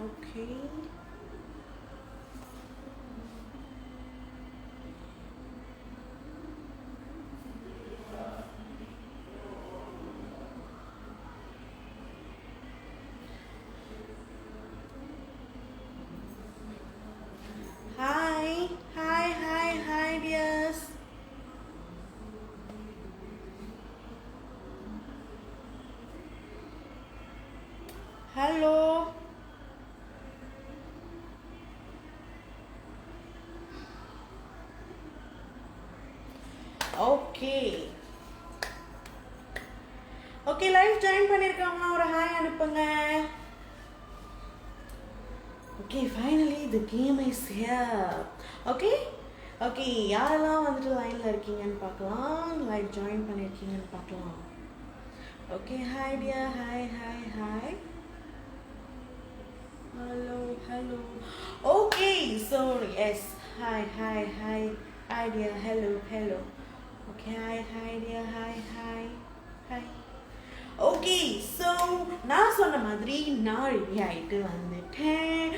Okay. Hi, hi, hi, hi, dears. Hello. Okay. Okay, live join பண்ணிருக்கவங்க ஒரு hi அனுப்புங்க. Okay, finally the game is here. Okay? Okay, யாரெல்லாம் வந்துட்டு லைன்ல இருக்கீங்கன்னு பார்க்கலாம். லைவ் ஜாயின் பண்ணிருக்கீங்கன்னு பார்க்கலாம். Okay, hi dear. Hi, hi, hi. Hello, hello. Okay, so yes. Hi, hi, hi. Hi dear. Hello, hello. Okay, hi, hi dear. Hi, hi. Hi. Okay so நான் சொன்ன மாதிரி நான் ரெடி ஆகிட்டு வந்துட்டேன்.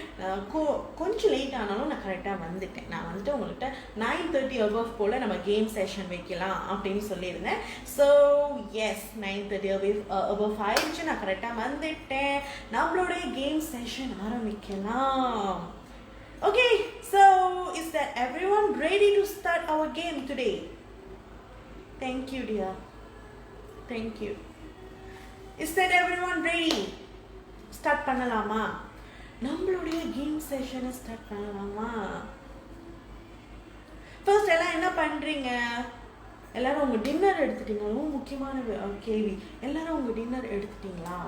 கொஞ்சம் லேட் ஆனாலும் நான் கரெக்டாக வந்துட்டேன். நான் வந்துட்டு உங்கள்கிட்ட 9:30 above போல் நம்ம கேம் செஷன் வைக்கலாம் அப்படின்னு சொல்லியிருந்தேன். ஸோ எஸ் 9:30 above ஆயிடுச்சு. நான் கரெக்டாக வந்துட்டேன். நம்மளுடைய கேம் செஷன் ஆரம்பிக்கலாம். Okay so is that everyone ready to start our game today? Thank you dear, thank you. Is that everyone ready? Start பண்ணலாமா? நம்மளுடைய கேம் செஷனை ஸ்டார்ட் பண்ணலாமா? ஃபர்ஸ்ட் எல்லாம் என்ன பண்றீங்க? எல்லாரும் உங்க டின்னர் எடுத்துட்டீங்களா? ரொம்ப முக்கியமான கேள்வி. எல்லாரும் உங்க டின்னர் எடுத்துட்டீங்களா?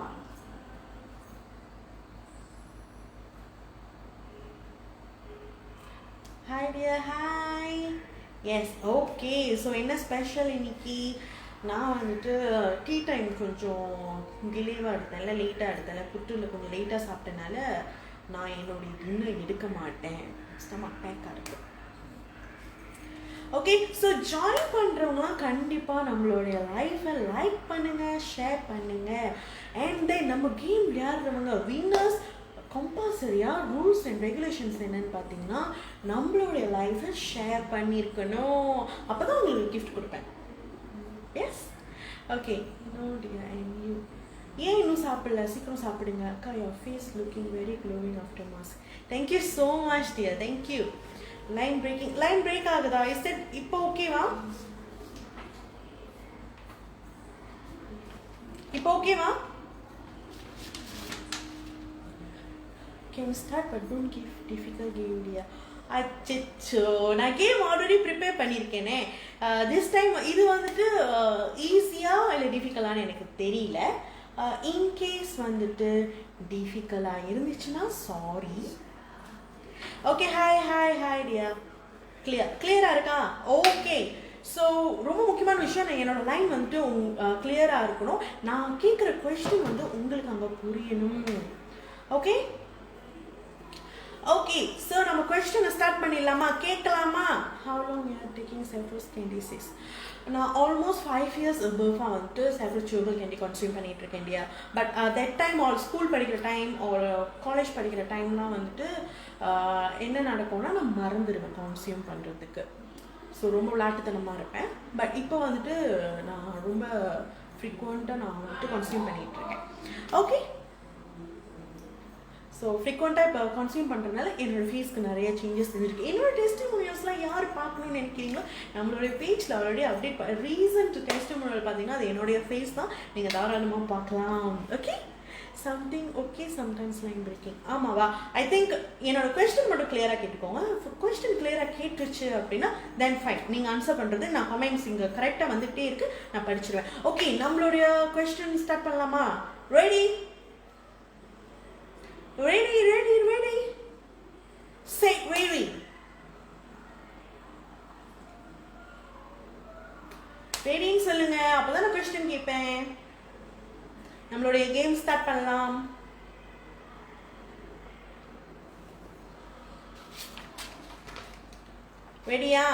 Hi dear, hi. Yes, okay. So என்ன ஸ்பெஷல் இன்னைக்கு? நான் வந்துட்டு டீ டைம் கொஞ்சம் டிலேவாக எடுத்தேன்ல, லேட்டாக எடுத்தேன்ல, புட்டில் கொஞ்சம் லேட்டாக சாப்பிட்டனால நான் என்னுடைய டின்னர் எடுக்க மாட்டேன். ஸ்டமக் பேக்காக இருக்கு. ஓகே ஸோ ஜாயின் பண்ணுறவங்களாம் கண்டிப்பாக நம்மளுடைய லைஃப்பை லைக் பண்ணுங்கள், ஷேர் பண்ணுங்கள். அண்ட் தென் நம்ம கேம் விளையாடுறவங்க வின்னர்ஸ் கம்பல்சரியாக ரூல்ஸ் அண்ட் ரெகுலேஷன்ஸ் என்னன்னு பார்த்தீங்கன்னா நம்மளுடைய லைஃப்பை ஷேர் பண்ணியிருக்கணும். அப்போ தான் உங்களுக்கு கிஃப்ட் கொடுப்பேன். Yes okay no dear and you ஏன் இன்னும் சாப்பிடல? சீக்கிரம் சாப்பிடுங்க. அக்கா your face looking very glowing after mask. Thank you so much dear, thank you. Line break ஆகுதா? இஸ் இட் இப்போ ஓகேவா? இப்போ ஓகேவா? Can start but don't give difficult game dear. அச்சோ, நான் கேம் ஆல்ரெடி ப்ரிப்பேர் பண்ணியிருக்கேனே. திஸ் டைம் இது வந்துட்டு ஈஸியாக இல்லை டிஃபிகல்ட்டானு எனக்கு தெரியல. இன்கேஸ் வந்துட்டு டிஃபிகல்ட்டாக இருந்துச்சுன்னா sorry. Okay hi hi hi dear. கிளியராக இருக்கா? ஓகே ஸோ ரொம்ப முக்கியமான விஷயம், நான் என்னோடய லைன் வந்துட்டு கிளியராக இருக்கணும். நான் கேட்குற கொஸ்டின் வந்து உங்களுக்கு அங்கே புரியணும். ஓகே ஓகே ஸோ நம்ம கொஸ்டினை ஸ்டார்ட் பண்ணிடலாமா? கேட்கலாமா? How long you are taking செஃப்ரோஸ் கேண்டி 6? நான் ஆல்மோஸ்ட் 5 years above வந்துட்டு செஃப்ரோஸ் சூகல் கேண்டி கன்சியூம் பண்ணிகிட்டு இருக்கேன் India. But that time school படிக்கிற டைம் ஒரு காலேஜ் படிக்கிற டைம்லாம் வந்துட்டு என்ன நடக்கும்னா நான் மறந்துடுவேன் கன்சியூம் பண்ணுறதுக்கு. ஸோ ரொம்ப விளையாட்டுத்தனமாக இருப்பேன். பட் இப்போ வந்துட்டு நான் ரொம்ப ஃப்ரீக்வெண்ட்டாக நான் வந்துட்டு கன்சியூம் பண்ணிகிட்ருக்கேன். ஓகே ஸோ ஃப்ரீக்வெண்ட்டாக இப்போ கன்சியூம் பண்ணுறதுனால என்னோடய ஃபேஸ்க்கு நிறைய சேஞ்சஸ் இருந்திருக்கு. என்னோடய டெஸ்டிமோனியல்ஸ்லாம் யார் பார்க்கணுன்னு நினைக்கிறீங்களோ நம்மளுடைய பேஜில் ஆல்ரெடி அப்டேட் ரீசன்ட் டெஸ்டிமோனியல் பார்த்தீங்கன்னா அது என்னுடைய ஃபேஸ் தான். நீங்கள் தாராளமாக பார்க்கலாம். Okay something okay sometimes line breaking. ஆமாவா? ஐ திங்க் என்னோட கொஸ்டின் மட்டும் கிளியராக கேட்டுக்கோங்க. கொஸ்டின் கிளியராக கேட்டுருச்சு அப்படின்னா தென் ஃபைன், நீங்கள் ஆன்சர் பண்ணுறது நான் கமெண்ட்ஸ் இங்கே கரெக்டாக வந்துகிட்டே இருக்கு, நான் படிச்சிடுவேன். ஓகே நம்மளுடைய கொஸ்டின் ஸ்டார்ட் பண்ணலாமா? Ready ready ready ready set ready. ரெடின்னு சொல்லுங்க, அப்போதான் நான் கொஸ்டின் கேட்பேன். நம்மளுடைய கேம் ஸ்டார்ட் பண்ணலாம். ரெடியா?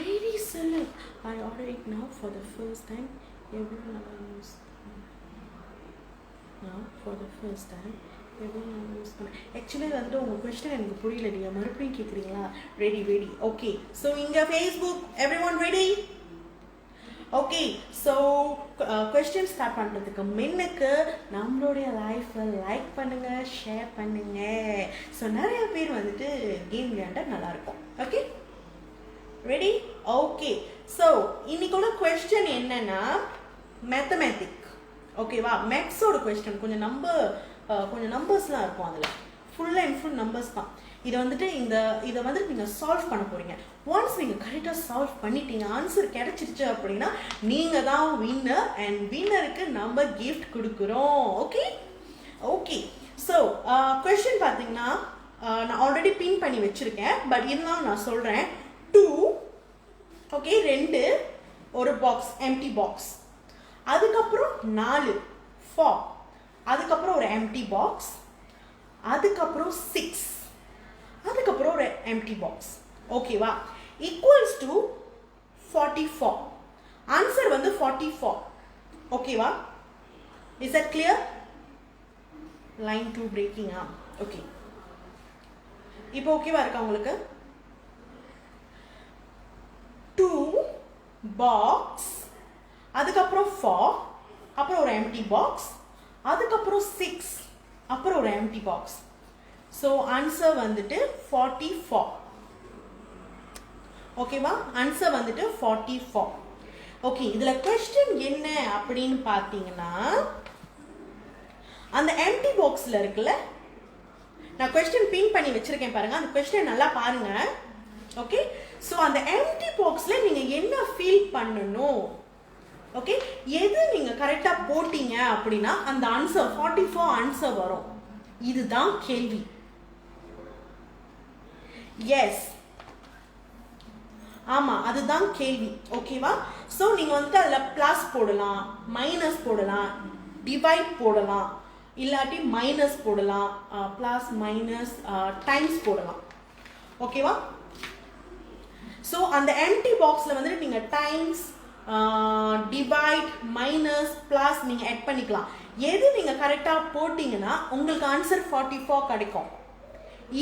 ரெடி சொல்லு. I order it now for the first time. Everyone use now for the first time. Use பண்ண ஆக்சுவலி வந்துட்டு உங்கள் கொஸ்டின் எனக்கு புரியல, நீங்கள் மறுபடியும் கேட்குறீங்களா? Ready okay. ஸோ இங்கே Facebook every one ready? Okay. So question start பண்ணுறதுக்கு முன்னுக்கு நம்மளுடைய லைஃப்பை லைக் பண்ணுங்கள், ஷேர் பண்ணுங்கள். ஸோ நிறைய பேர் வந்துட்டு கேம் விளையாண்டா நல்லாயிருக்கும். Okay ready? ஓகே. ஸோ இன்னைக்குள்ள கொஸ்டின் என்னன்னா மேத்தமேட்டிக். ஓகேவா? மேக்ஸோட கொஸ்டின் கொஞ்சம் நம்பர்ஸ்லாம் இருக்கும், அதில் ஃபுல் அண்ட் ஃபுல் நம்பர்ஸ் தான். இதை வந்துட்டு இதை வந்துட்டு நீங்கள் சால்வ் பண்ண போகிறீங்க. ஒன்ஸ் நீங்கள் கரெக்டாக சால்வ் பண்ணிட்டீங்க, ஆன்சர் கிடைச்சிருச்சு அப்படின்னா நீங்கள் தான் வின்னர், அண்ட் வின்னருக்கு நம்ம கிஃப்ட் கொடுக்குறோம். ஓகே. ஸோ கொஸ்டின் பார்த்தீங்கன்னா நான் ஆல்ரெடி பின் பண்ணி வச்சுருக்கேன், பட் இருந்தாலும் நான் சொல்கிறேன். 2 ஓகே, 2 ஒரு பாக்ஸ் எம்டி பாக்ஸ், அதுக்கப்புறம் 4 4, அதுக்கப்புறம் ஒரு எம்டி பாக்ஸ், அதுக்கப்புறம் 6, அதுக்கப்புறம் ஒரு எம்டி பாக்ஸ். ஓகேவா? Equals to 44. ஆன்சர் வந்து 44. ஓகேவா? Is that clear? Line 2 breaking. Okay, இப்போ ஓகேவா இருக்கா உங்களுக்கு? 2 பாக்ஸ், அதுக்கப்புறம் 4, அப்புறம் ஒரு எம்டி பாக்ஸ், அதுக்கப்புறம் 6, அப்புறம் ஒரு எம்டி பாக்ஸ். ஸோ ஆன்சர் வந்துட்டு 44. ஓகேவா? ஆன்சர் வந்துட்டு 44. ஓகே, இதில் கொஸ்டின் என்ன அப்படின்னு பார்த்தீங்கன்னா, அந்த எம்டி பாக்ஸில் இருக்குல்ல, நான் கொஸ்டின் பின் பண்ணி வச்சிருக்கேன் பாருங்க, அந்த கொஸ்டின் நல்லா பாருங்க. ஓகே, ஸோ அந்த எம்டி பாக்ஸில் நீங்கள் என்ன ஃபீல் பண்ணணும்? ஓகே, எது நீங்கள் கரெக்டாக போட்டீங்க அப்படின்னா அந்த ஆன்சர் 44 ஆன்சர் வரும். இதுதான் கேள்வி. எஸ், ஆமாம், அதுதான் கேள்வி. ஓகேவா? ஸோ நீங்கள் வந்துட்டு அதில் ப்ளஸ் போடலாம், மைனஸ் போடலாம், டிவைட் போடலாம், இல்லாட்டி மைனஸ் போடலாம், ப்ளஸ் மைனஸ் டைம்ஸ் போடலாம். ஓகேவா? ஸோ அந்த எம்டி பாக்ஸில் வந்துட்டு நீங்கள் டைம்ஸ், டிவைட், மைனஸ், ப்ளஸ் நீங்கள் ஆட் பண்ணிக்கலாம். எது நீங்கள் கரெக்டாக போட்டிங்கன்னா உங்களுக்கு ஆன்சர் 44 கிடைக்கும்.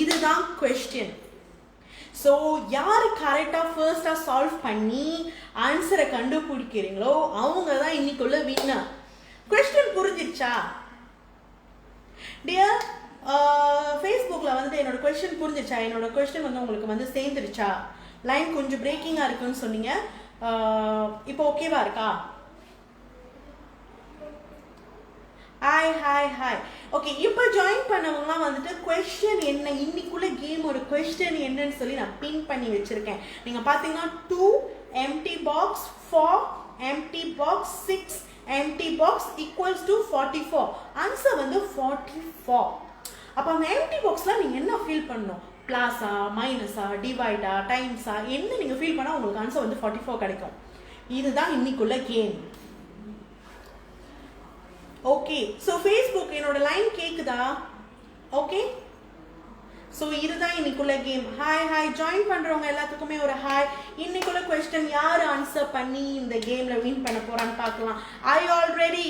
இதுதான் கொஸ்டின். ஸோ யார் கரெக்டாக ஃபர்ஸ்டாக சால்வ் பண்ணி ஆன்சரை கண்டுபிடிக்கிறீங்களோ அவங்க தான் இன்னைக்குள்ள வின்னர். Question புரிஞ்சிருச்சா dear? ஃபேஸ்புக்கில் வந்துட்டு என்னோட கொஸ்டின் புரிஞ்சிருச்சா? என்னோட கொஸ்டின் வந்து உங்களுக்கு வந்து சேர்ந்துருச்சா? லைன் கொஞ்சம் பிரேக்கிங்காக இருக்குன்னு சொன்னீங்க, இப்போ ஓகேவா இருக்கா? ஹாய். ஓகே, இப்போ ஜாயின் பண்ணவங்கலாம் வந்துட்டு கொஸ்டின் என்ன, இன்னைக்குள்ள கேமோட கொஸ்டின் என்னன்னு சொல்லி நான் பின் பண்ணி வச்சிருக்கேன். நீங்கள் பார்த்தீங்கன்னா 2 empty box, 4 empty box, 6 empty box equals to 44. Answer வந்து 44. அப்போ அந்த எம்டி பாக்ஸில் நீங்கள் என்ன ஃபீல் பண்ணணும்? ப்ளஸா, மைனஸா, டிவைடா, டைம்ஸா, என்ன நீங்கள் ஃபீல் பண்ணால் உங்களுக்கு ஆன்சர் வந்து 44 கிடைக்கும். இதுதான் இன்னைக்குள்ள கேம். ஓகே, ஸோ ஃபேஸ்புக் என்னோட லைன் கேட்குதா? ஓகே, ஸோ இதுதான் இன்னைக்குள்ள கேம். ஹாய் ஜாயின் பண்ணுறவங்க எல்லாத்துக்குமே ஒரு ஹாய். இன்னைக்குள்ள கொஸ்டின் யார் ஆன்சர் பண்ணி இந்த கேமில் வின் பண்ண போகிறான்னு பார்க்கலாம். ஐ ஆல்ரெடி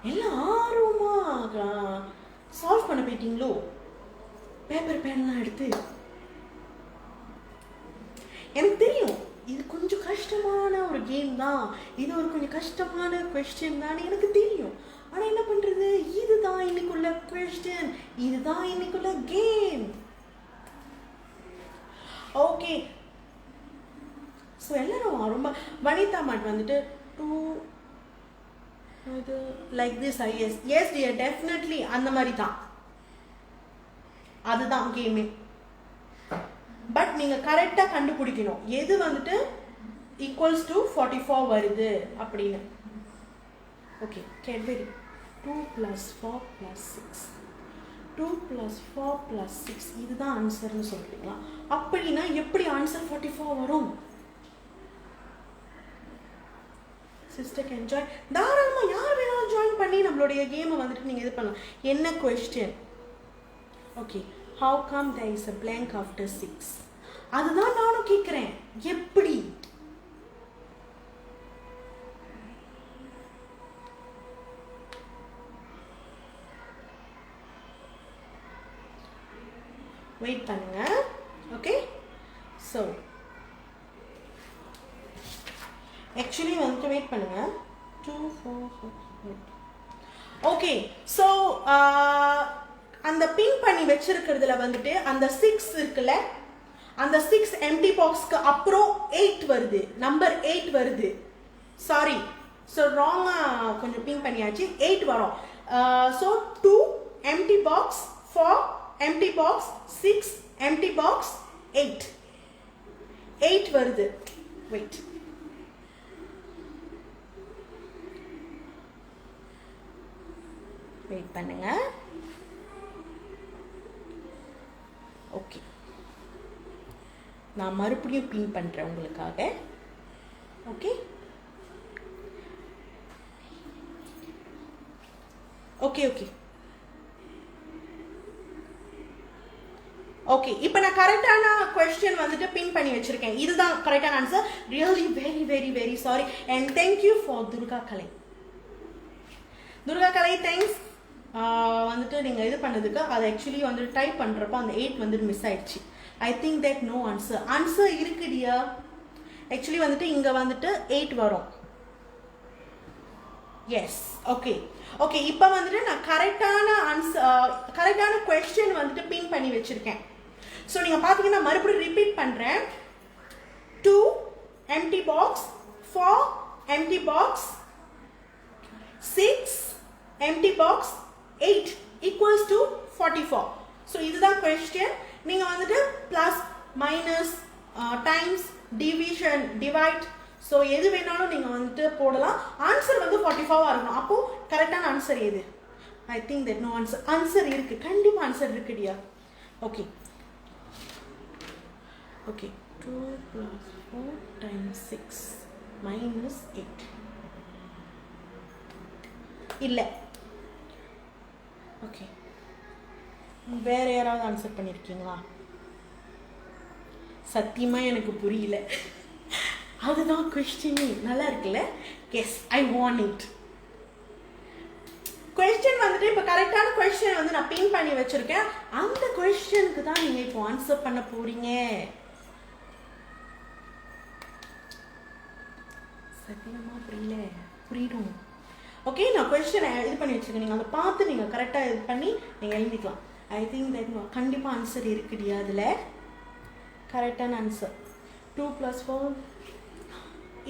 எல்லாம் ஆர்வமாக சால்வ் பண்ண போயிட்டீங்களோ? பேப்பர் பேன்லாம் எடுத்து. எனக்கு தெரியும் இது கொஞ்சம் கஷ்டமான ஒரு கேம் தான், இது ஒரு கொஞ்சம் கஷ்டமான கொஸ்டின் தான் எனக்கு தெரியும். ஆனால் என்ன பண்ணுறது, இதுதான் இன்னைக்குள்ள கொஸ்டின், இதுதான் இன்னைக்குள்ள கேம். ஓகே, ஸோ எல்லாரும் ரொம்ப வனிதா மாட் வந்துட்டு 2 இது like this. S dear, definitely அந்த மாதிரி தான், அதுதான் கேமே. பட் நீங்கள் கரெக்டாக கண்டுபிடிக்கணும் எது வந்துட்டு ஈக்குவல்ஸ் டு 44 வருது அப்படின்னு. ஓகே, கேட்பெரி 2 + 4 + 6, 2 + 4 + 6 இதுதான் ஆன்சர்னு சொல்கிறீங்களா? அப்படின்னா எப்படி ஆன்சர் 44 வரும்? Sister can join. தாராளமாக யார் வேணாலும் ஜாயின் பண்ணி நம்மளுடைய கேமை வந்துட்டு நீங்கள் இது பண்ணலாம். என்ன question? Okay, how come there is a blank after 6? அதுதான் நானும் கேட்குறேன். எப்படி? வெயிட் பண்ணுங்க. ஓகே, ஸோ ஆக்சுவலி வந்துட்டு வெயிட் பண்ணுங்க. 2 4 6 ஓகே. ஸோ அந்த பின் பண்ணி வச்சிருக்கிறதுல வந்துட்டு அந்த 6 இருக்குல்ல, அந்த 6 எம்டி பாக்ஸ்க்கு அப்புறம் 8 வருது, நம்பர் 8 வருது. சாரி, ஸோ ராங்காக கொஞ்சம் பின் பண்ணியாச்சு. 8 வரும். So 2 empty box, 4 empty box, 6 empty box, 8 வருது. வெயிட், வெயிட் பண்ணுங்க. ஓகே, நான் மறுபடியும் பின் பண்ணுறேன் உங்களுக்காக. Okay okay okay okay. இப்போ நான் கரெக்டான கொஸ்டின் வந்துட்டு பின் பண்ணி வச்சிருக்கேன். இதுதான் கரெக்டான answer. Really very very very sorry and thank you for Durga Kalai. Durga Kalai thanks. வந்துட்டு நீங்கள் இது பண்ணதுக்கு அதை ஆக்சுவலி வந்துட்டு டைப் பண்ணுறப்போ அந்த 8 வந்துட்டு மிஸ் ஆயிடுச்சு. I think that no answer. Answer இருக்குடியா. ஆக்சுவலி வந்துட்டு இங்கே வந்துட்டு 8 வரும். Yes, okay okay. இப்போ வந்துட்டு நான் கரெக்டான ஆன்சர், கரெக்டான கொஸ்டின் வந்துட்டு பின் பண்ணி வச்சுருக்கேன். ஸோ நீங்கள் பார்த்தீங்கன்னா மறுபடியும் ரிப்பீட் பண்ணுறேன். 2 empty box, 4 empty box, 6 empty box, 8 equals to 44. So இதுதான் கொஸ்டின். நீங்கள் வந்துட்டு plus minus times division divide so எது வேணாலும் நீங்கள் வந்துட்டு போடலாம். ஆன்சர் வந்து 44 இருக்கணும். அப்போது கரெக்டான ஆன்சர் எது? I think that no answer. Answer இருக்குது, கண்டிப்பாக ஆன்சர் இருக்குடியா. Okay okay. 2 + 4 × 6 - 8 இல்லை. ஓகே, வேறு யாராவது ஆன்சர் பண்ணியிருக்கீங்களா? சத்தியமாக எனக்கு புரியல. அதுதான் கொஸ்டின். நல்லா இருக்குல்ல? Yes, I want it. Question வந்துட்டு இப்போ கரெக்டான கொஸ்டின் வந்து நான் பின் பண்ணி வச்சிருக்கேன். அந்த கொஸ்டினுக்கு தான் நீங்கள் இப்போ ஆன்சர் பண்ண போறீங்க. சத்தியமாக புரியல? புரியும். ஓகே, நான் கொஸ்டினை இது பண்ணி வச்சுருக்கேன். நீங்கள் அதை பார்த்து நீங்கள் கரெக்டாக இது பண்ணி நீங்கள் எழுதிக்கலாம். ஐ திங்க் தட் கண்டிப்பாக ஆன்சர் இருக்குடியா. அதில் கரெக்டான ஆன்சர் 2 + 4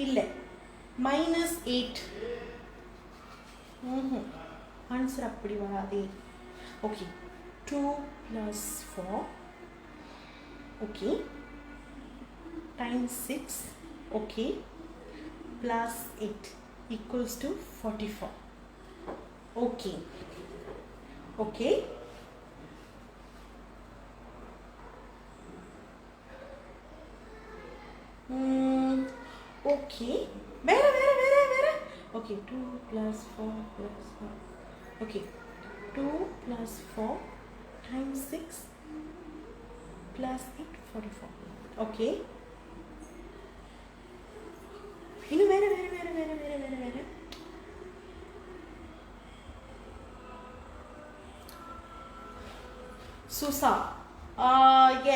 இல்லை, -8. ஆன்சர் அப்படி வராதே. Okay, 2 + 4 okay × 6 okay +8 equals to 44. Okay. Okay. Okay. Where? Okay, 2 + 4 + 4. Okay, 2 + 4 × 6 +8 44. Okay. இன்னும் வேற சுசா.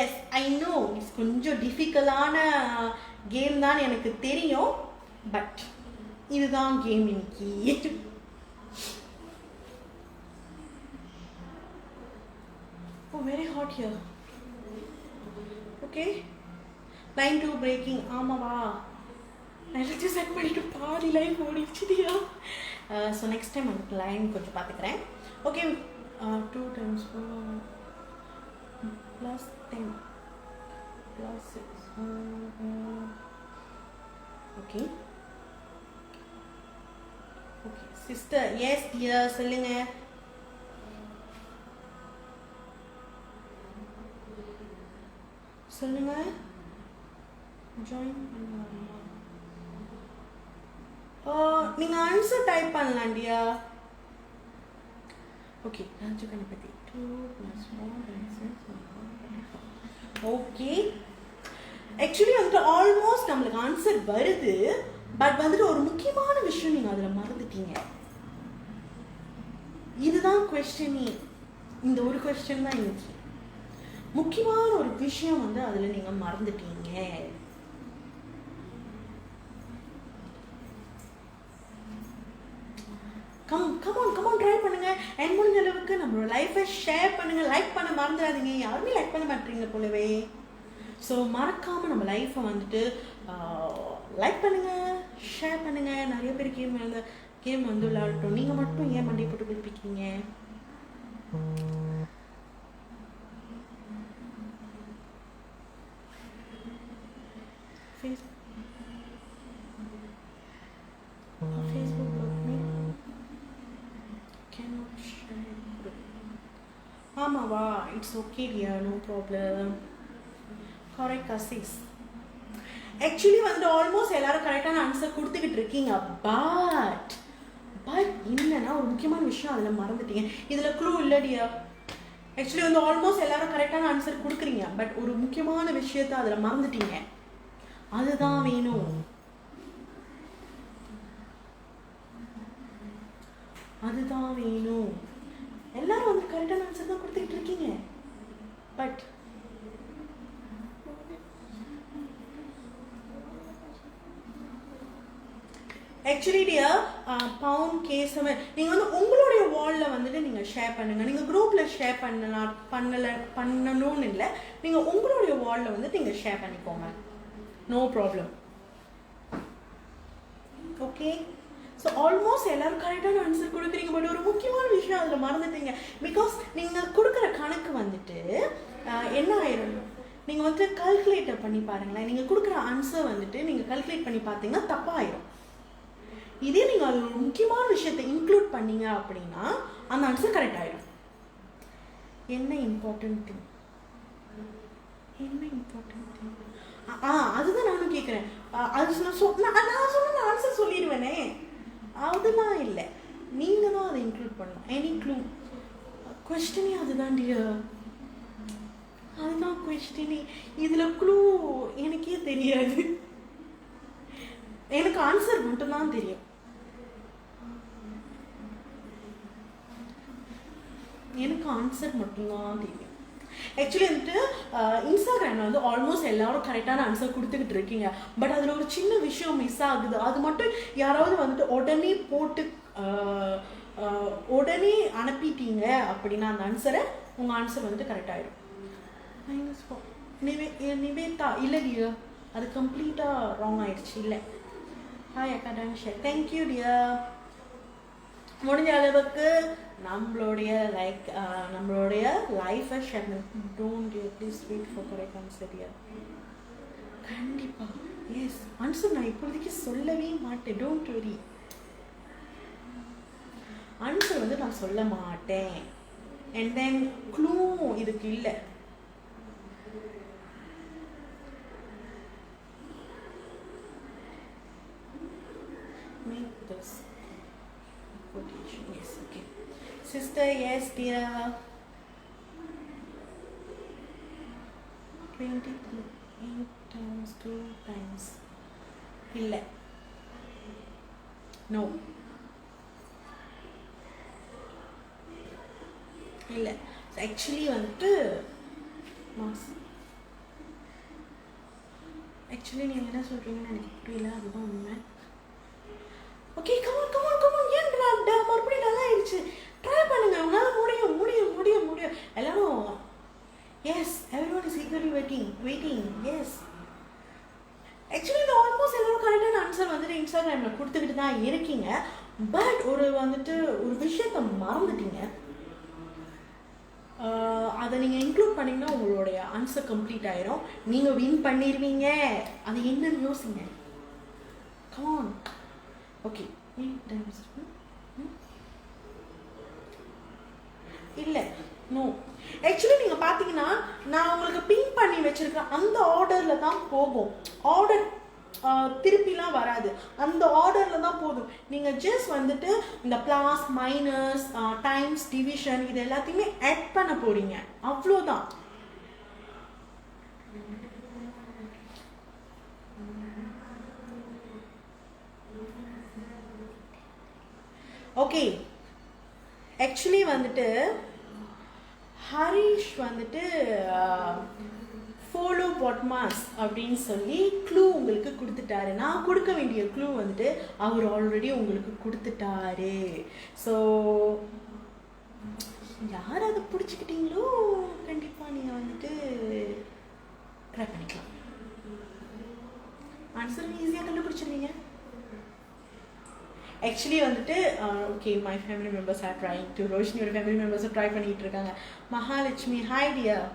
எஸ், ஐ நோ இட்ஸ் கொஞ்சம் டிஃபிகல்ட்டான கேம் தான் எனக்கு தெரியும். பட் இதுதான் கேம் இன்னைக்கு. Oh, very hot here. Okay, line 2 breaking. ஆமாவா, எல்லாத்தையும் செட் பண்ணிட்டு பாதி லைன் ஓடிச்சுடியா. ஸோ நெக்ஸ்ட் டைம் அந்த லைன் கொஞ்சம் பார்த்துக்கிறேன். Okay, 2 × 4 +10 +6. Okay okay sister. Yes dear, சொல்லுங்க. சொல்லுங்க, ஜாயின் பண்ணுவாங்க. நீங்கள் ஆன்சர் டைப் பண்ணலாண்டியா. Okay, Raju Ganapathi 2 + 4 okay. Actually வந்துட்டு ஆல்மோஸ்ட் நம்மளுக்கு ஆன்சர் வருது. பட் வந்துட்டு ஒரு முக்கியமான விஷயம் நீங்கள் அதில் மறந்துட்டீங்க. இதுதான் கொஸ்டின். இந்த ஒரு கொஸ்டின் தான் இன்னைக்கு. முக்கியமான ஒரு விஷயம் வந்து அதில் நீங்கள் மறந்துட்டீங்க. கமான் ட்ரை பண்ணுங்க. அண்ட் முடிஞ்ச அளவுக்கு நம்மளோட லைஃப்பை ஷேர் பண்ணுங்க. லைக் பண்ண மறந்துடாதீங்க. யாருமே லைக் பண்ண மாட்டீங்க போலவே. ஸோ மறக்காமல் நம்ம லைஃப்பை வந்துட்டு லைக் பண்ணுங்க, ஷேர் பண்ணுங்க. நிறைய பேர் கேம் வந்து விளையாடட்டும். நீங்கள் மட்டும் ஏன் மண்டையை போட்டு குளிப்பிக்கீங்க? ஆமாவா? It's okay dear, no problem. Correct அசிஸ். ஆக்சுவலி வந்து ஆல்மோஸ்ட் எல்லாரும் கரெக்டான ஆன்சர் கொடுத்துக்கிட்டு இருக்கீங்க. பட் என்னன்னா ஒரு முக்கியமான விஷயம் அதில் மறந்துட்டீங்க. இதில் க்ளூ இல்லை டியர். ஆக்சுவலி வந்து ஆல்மோஸ்ட் எல்லாரும் கரெக்டான ஆன்சர் கொடுக்குறீங்க. பட் ஒரு முக்கியமான விஷயத்த அதில் மறந்துட்டீங்க. அதுதான் வேணும். அதுதான் வேணும். எல்லாரும் வந்து கரெக்டான ஆன்சர் தான் கொடுத்துக்கிட்டு இருக்கீங்க. பட் ஆக்சுவலி டியர் பவுன் கேசவன், நீங்கள் வந்து உங்களுடைய வாலில் வந்துட்டு நீங்கள் ஷேர் பண்ணுங்கள். நீங்கள் குரூப்பில் ஷேர் பண்ணணும்னு இல்லை. நீங்கள் உங்களுடைய வாலில் வந்துட்டு நீங்கள் ஷேர் பண்ணிக்கோங்க. No problem. Okay. So almost எல்லாரும் கரெக்டான ஆன்சர் கொடுக்குறீங்க. பட் ஒரு முக்கியமான விஷயம் அதில் மறந்துட்டீங்க. பிகாஸ் நீங்கள் கொடுக்குற கணக்கு வந்துட்டு என்ன ஆயிரும், நீங்கள் வந்து கால்குலேட்டர் பண்ணி பாருங்களேன். நீங்கள் கொடுக்குற ஆன்சர் வந்துட்டு நீங்கள் கால்குலேட் பண்ணி பார்த்தீங்கன்னா தப்பாயிரும். இதே நீங்கள் அது ஒரு முக்கியமான விஷயத்தை இன்க்ளூட் பண்ணீங்க அப்படின்னா அந்த ஆன்சர் கரெக்ட் ஆயிடும். என்ன இம்பார்ட்டன்ட் திங்? அதுதான் நானும் கேட்குறேன். அது நான் சொன்ன ஆன்சர் சொல்லிடுவேனே. அதெல்லாம் இல்லை, நீங்கள் தான் அதை இன்க்ளூட் பண்ணணும். எனி க்ளூ கொஸ்டினே அதுதான் டியர். அதுதான் கொஸ்டினே. இதில் க்ளூ எனக்கே தெரியாது. எனக்கு ஆன்சர் மட்டும்தான் தெரியும். ஆக்சுவலி வந்துட்டு இன்ஸ்டாகிராமில் வந்து ஆல்மோஸ்ட் எல்லாரும் கரெக்டான ஆன்சர் கொடுத்துக்கிட்டு இருக்கீங்க. பட் அதில் ஒரு சின்ன விஷயம் மிஸ் ஆகுது. அது மட்டும் யாராவது வந்துட்டு உடனே போட்டு உடனே அனுப்பிட்டீங்க அப்படின்னா அந்த ஆன்சரை உங்கள் ஆன்சர் வந்துட்டு கரெக்டாகிடும். நிவேதா இல்லை டியர், அது கம்ப்ளீட்டாக ராங் ஆயிடுச்சு. இல்லை. ஹாய் அகாடமிஷ், தேங்க்யூ டியர். முடிஞ்ச அளவுக்கு நம்மளுடைய லைஃபை ஷேர் பண்ணி. Don't dear, please wait for correct answer dear. கண்டிப்பாக எஸ் ஆன்சர் நான் இப்போதைக்கு சொல்லவே மாட்டேன். Don't worry. ஆன்சர் வந்து நான் சொல்ல மாட்டேன். அண்ட் தென் க்ளூ இதுக்கு இல்லை. Make this quotation. Yes, okay. Sister, yes dear. 28 times 2 times. இல்லை. No. இல்லை. ஆக்சுவலி வந்துட்டு ஆக்சுவலி நீங்கள் என்ன சொல்கிறீங்கன்னு எனக்கு புரியல. அதுதான் உண்மை. ஓகே, கமான் ஏன்டா மறுபடியும் நல்லா ஆயிடுச்சு. ட்ரை பண்ணுங்க, உங்களால் முடியும். எல்லாரும் yes, everyone is eagerly waiting. Yes, actually இந்த ஆல்மோஸ்ட் எல்லாரும் கரெக்டான ஆன்சர் வந்துட்டு இன்ஸ்டாகிராமில் கொடுத்துக்கிட்டு தான் இருக்கீங்க. பட் ஒரு விஷயத்தை மறந்துட்டீங்க. அதை நீங்கள் இன்க்ளூட் பண்ணிங்கன்னா உங்களுடைய ஆன்சர் கம்ப்ளீட் ஆயிரும். நீங்கள் வின் பண்ணிடுவீங்க. அது என்னன்னு யோசிங்க. கமான். ஓகே, இல்லை, நோ. ஆக்சுவலி நீங்கள் பார்த்தீங்கன்னா நான் உங்களுக்கு பின் பண்ணி வச்சிருக்கிறேன் அந்த ஆர்டரில் தான் போகும். ஆர்டர் திருப்பிலாம் வராது. அந்த ஆர்டரில் தான் போதும். நீங்கள் ஜஸ்ட் வந்துட்டு இந்த ப்ளஸ் மைனஸ் டைம்ஸ் டிவிஷன் இது எல்லாத்தையுமே ஆட் பண்ண போகிறீங்க. அவ்வளோதான். ஓகே, ஆக்சுவலி வந்துட்டு ஹரிஷ் வந்துட்டு ஃபாலோ பாட்மாஸ் அப்படின்னு சொல்லி க்ளூ உங்களுக்கு கொடுத்துட்டாரு. நான் கொடுக்க வேண்டிய க்ளூ வந்துட்டு அவர் ஆல்ரெடி உங்களுக்கு கொடுத்துட்டாரு. ஸோ யார் அதை பிடிச்சிக்கிட்டீங்களோ கண்டிப்பாக நீங்கள் வந்துட்டு ட்ரை பண்ணிக்கலாம். ஆன்சர் ஈஸியாக கண்டுபிடிச்சிருவீங்க. ஆக்சுவலி வந்துட்டு okay my family members are trying to ரோஷினியோட ஃபேமிலி மெம்பர்ஸும் ட்ரை பண்ணிகிட்டு இருக்காங்க. Mahalakshmi hi dear.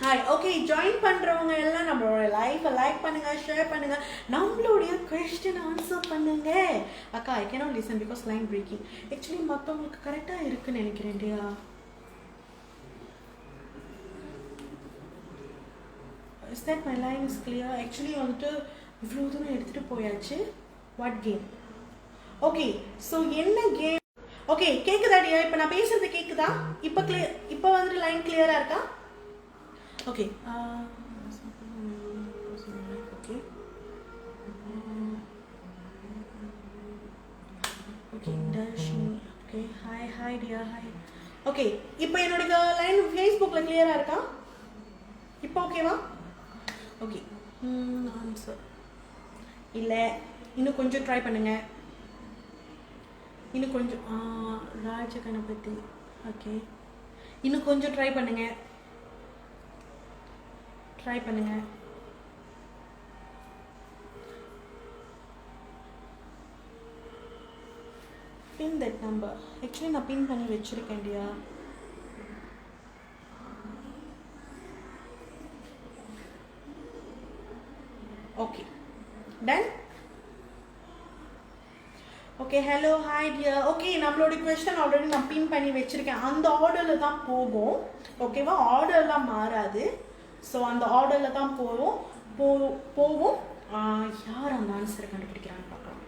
Hi. Okay, join பண்ணுறவங்க எல்லாம் நம்மளோட லைஃப்பை லைக் பண்ணுங்கள், ஷேர் பண்ணுங்கள், நம்மளுடைய கொஸ்டின் ஆன்சர் பண்ணுங்க. அக்கா I cannot listen because line breaking. Actually மற்றவங்களுக்கு கரெக்டாக இருக்குன்னு நினைக்கிறேன் dear. Is that my line is clear? Actually வந்துட்டு இவ்வளோ தூரம் எடுத்துகிட்டு போயாச்சு. What game? ஓகே, ஸோ என்ன கேம்? ஓகே கேட்குதா டியா? இப்போ நான் பேசுறது கேட்குதா? இப்போ வந்துட்டு லைன் கிளியராக இருக்கா? Okay okay okay Dharshini okay hi hi dear hi. Okay இப்போ என்னோட லைன் ஃபேஸ்புக்கில் கிளியராக இருக்கா? இப்போ ஓகேவா? ஓகே ஆன்சர் இல்லை, இன்னும் கொஞ்சம் ட்ரை பண்ணுங்கள். இன்னும் கொஞ்சம் ராஜ கணபதி. ஓகே இன்னும் கொஞ்சம் ட்ரை பண்ணுங்கள். பின் தட் நம்பர். ஆக்சுவலி நான் பின் பண்ணி வச்சுருக்கேன் dear. Okay done. Okay hello hi dear. Okay நம்மளோட கொஸ்டின் ஆல்ரெடி நான் பின் பண்ணி வச்சுருக்கேன். அந்த ஆர்டரில் தான் போகும். ஓகேவா? ஆர்டர்லாம் மாறாது. ஸோ அந்த ஆர்டரில் தான் போவோம். யார் அந்த ஆன்சரை கண்டுபிடிக்கிறான்னு பார்க்கலாம்.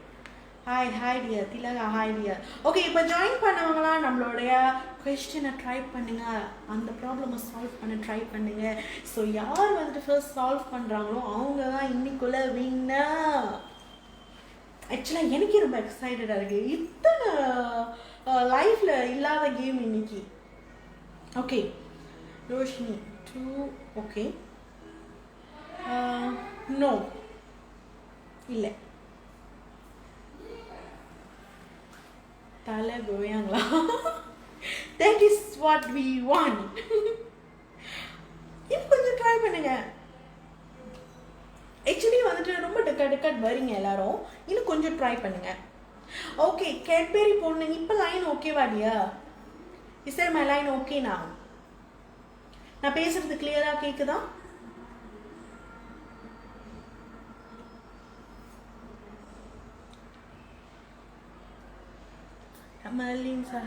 ஹாய் ஹாய் டியர் திலகா ஹாய் டியர். ஓகே இப்போ ஜாயின் பண்ணவங்களாம் நம்மளுடைய கொஸ்டினை ட்ரை பண்ணுங்கள், அந்த ப்ராப்ளமை சால்வ் பண்ண ட்ரை பண்ணுங்கள். ஸோ யார் வந்துட்டு ஃபர்ஸ்ட் சால்வ் பண்ணுறாங்களோ அவங்க தான் இன்னைக்குள்ள வின்னர். ஆக்சுவலாக எனக்கே ரொம்ப எக்ஸைட்டடாக இருக்குது. இத்தனை லைஃப்பில் இல்லாத கேம் இன்னைக்கு. ஓகே ரோஷினி 2. ஓகே நோ இல்லை தலை கோயாங்களா? that is what we want. இன்னும் கொஞ்சம் ட்ரை பண்ணுங்க. ஆக்சுவலி வந்துட்டு ரொம்ப டிக்கட் வரீங்க எல்லாரும். இன்னும் கொஞ்சம் ட்ரை பண்ணுங்க. ஓகே கேட்பேரி பொண்ணு இப்போ லைன் ஓகேவா dear? Is there my line okay? நான் பேசுறது கிளியரா கேக்குதா?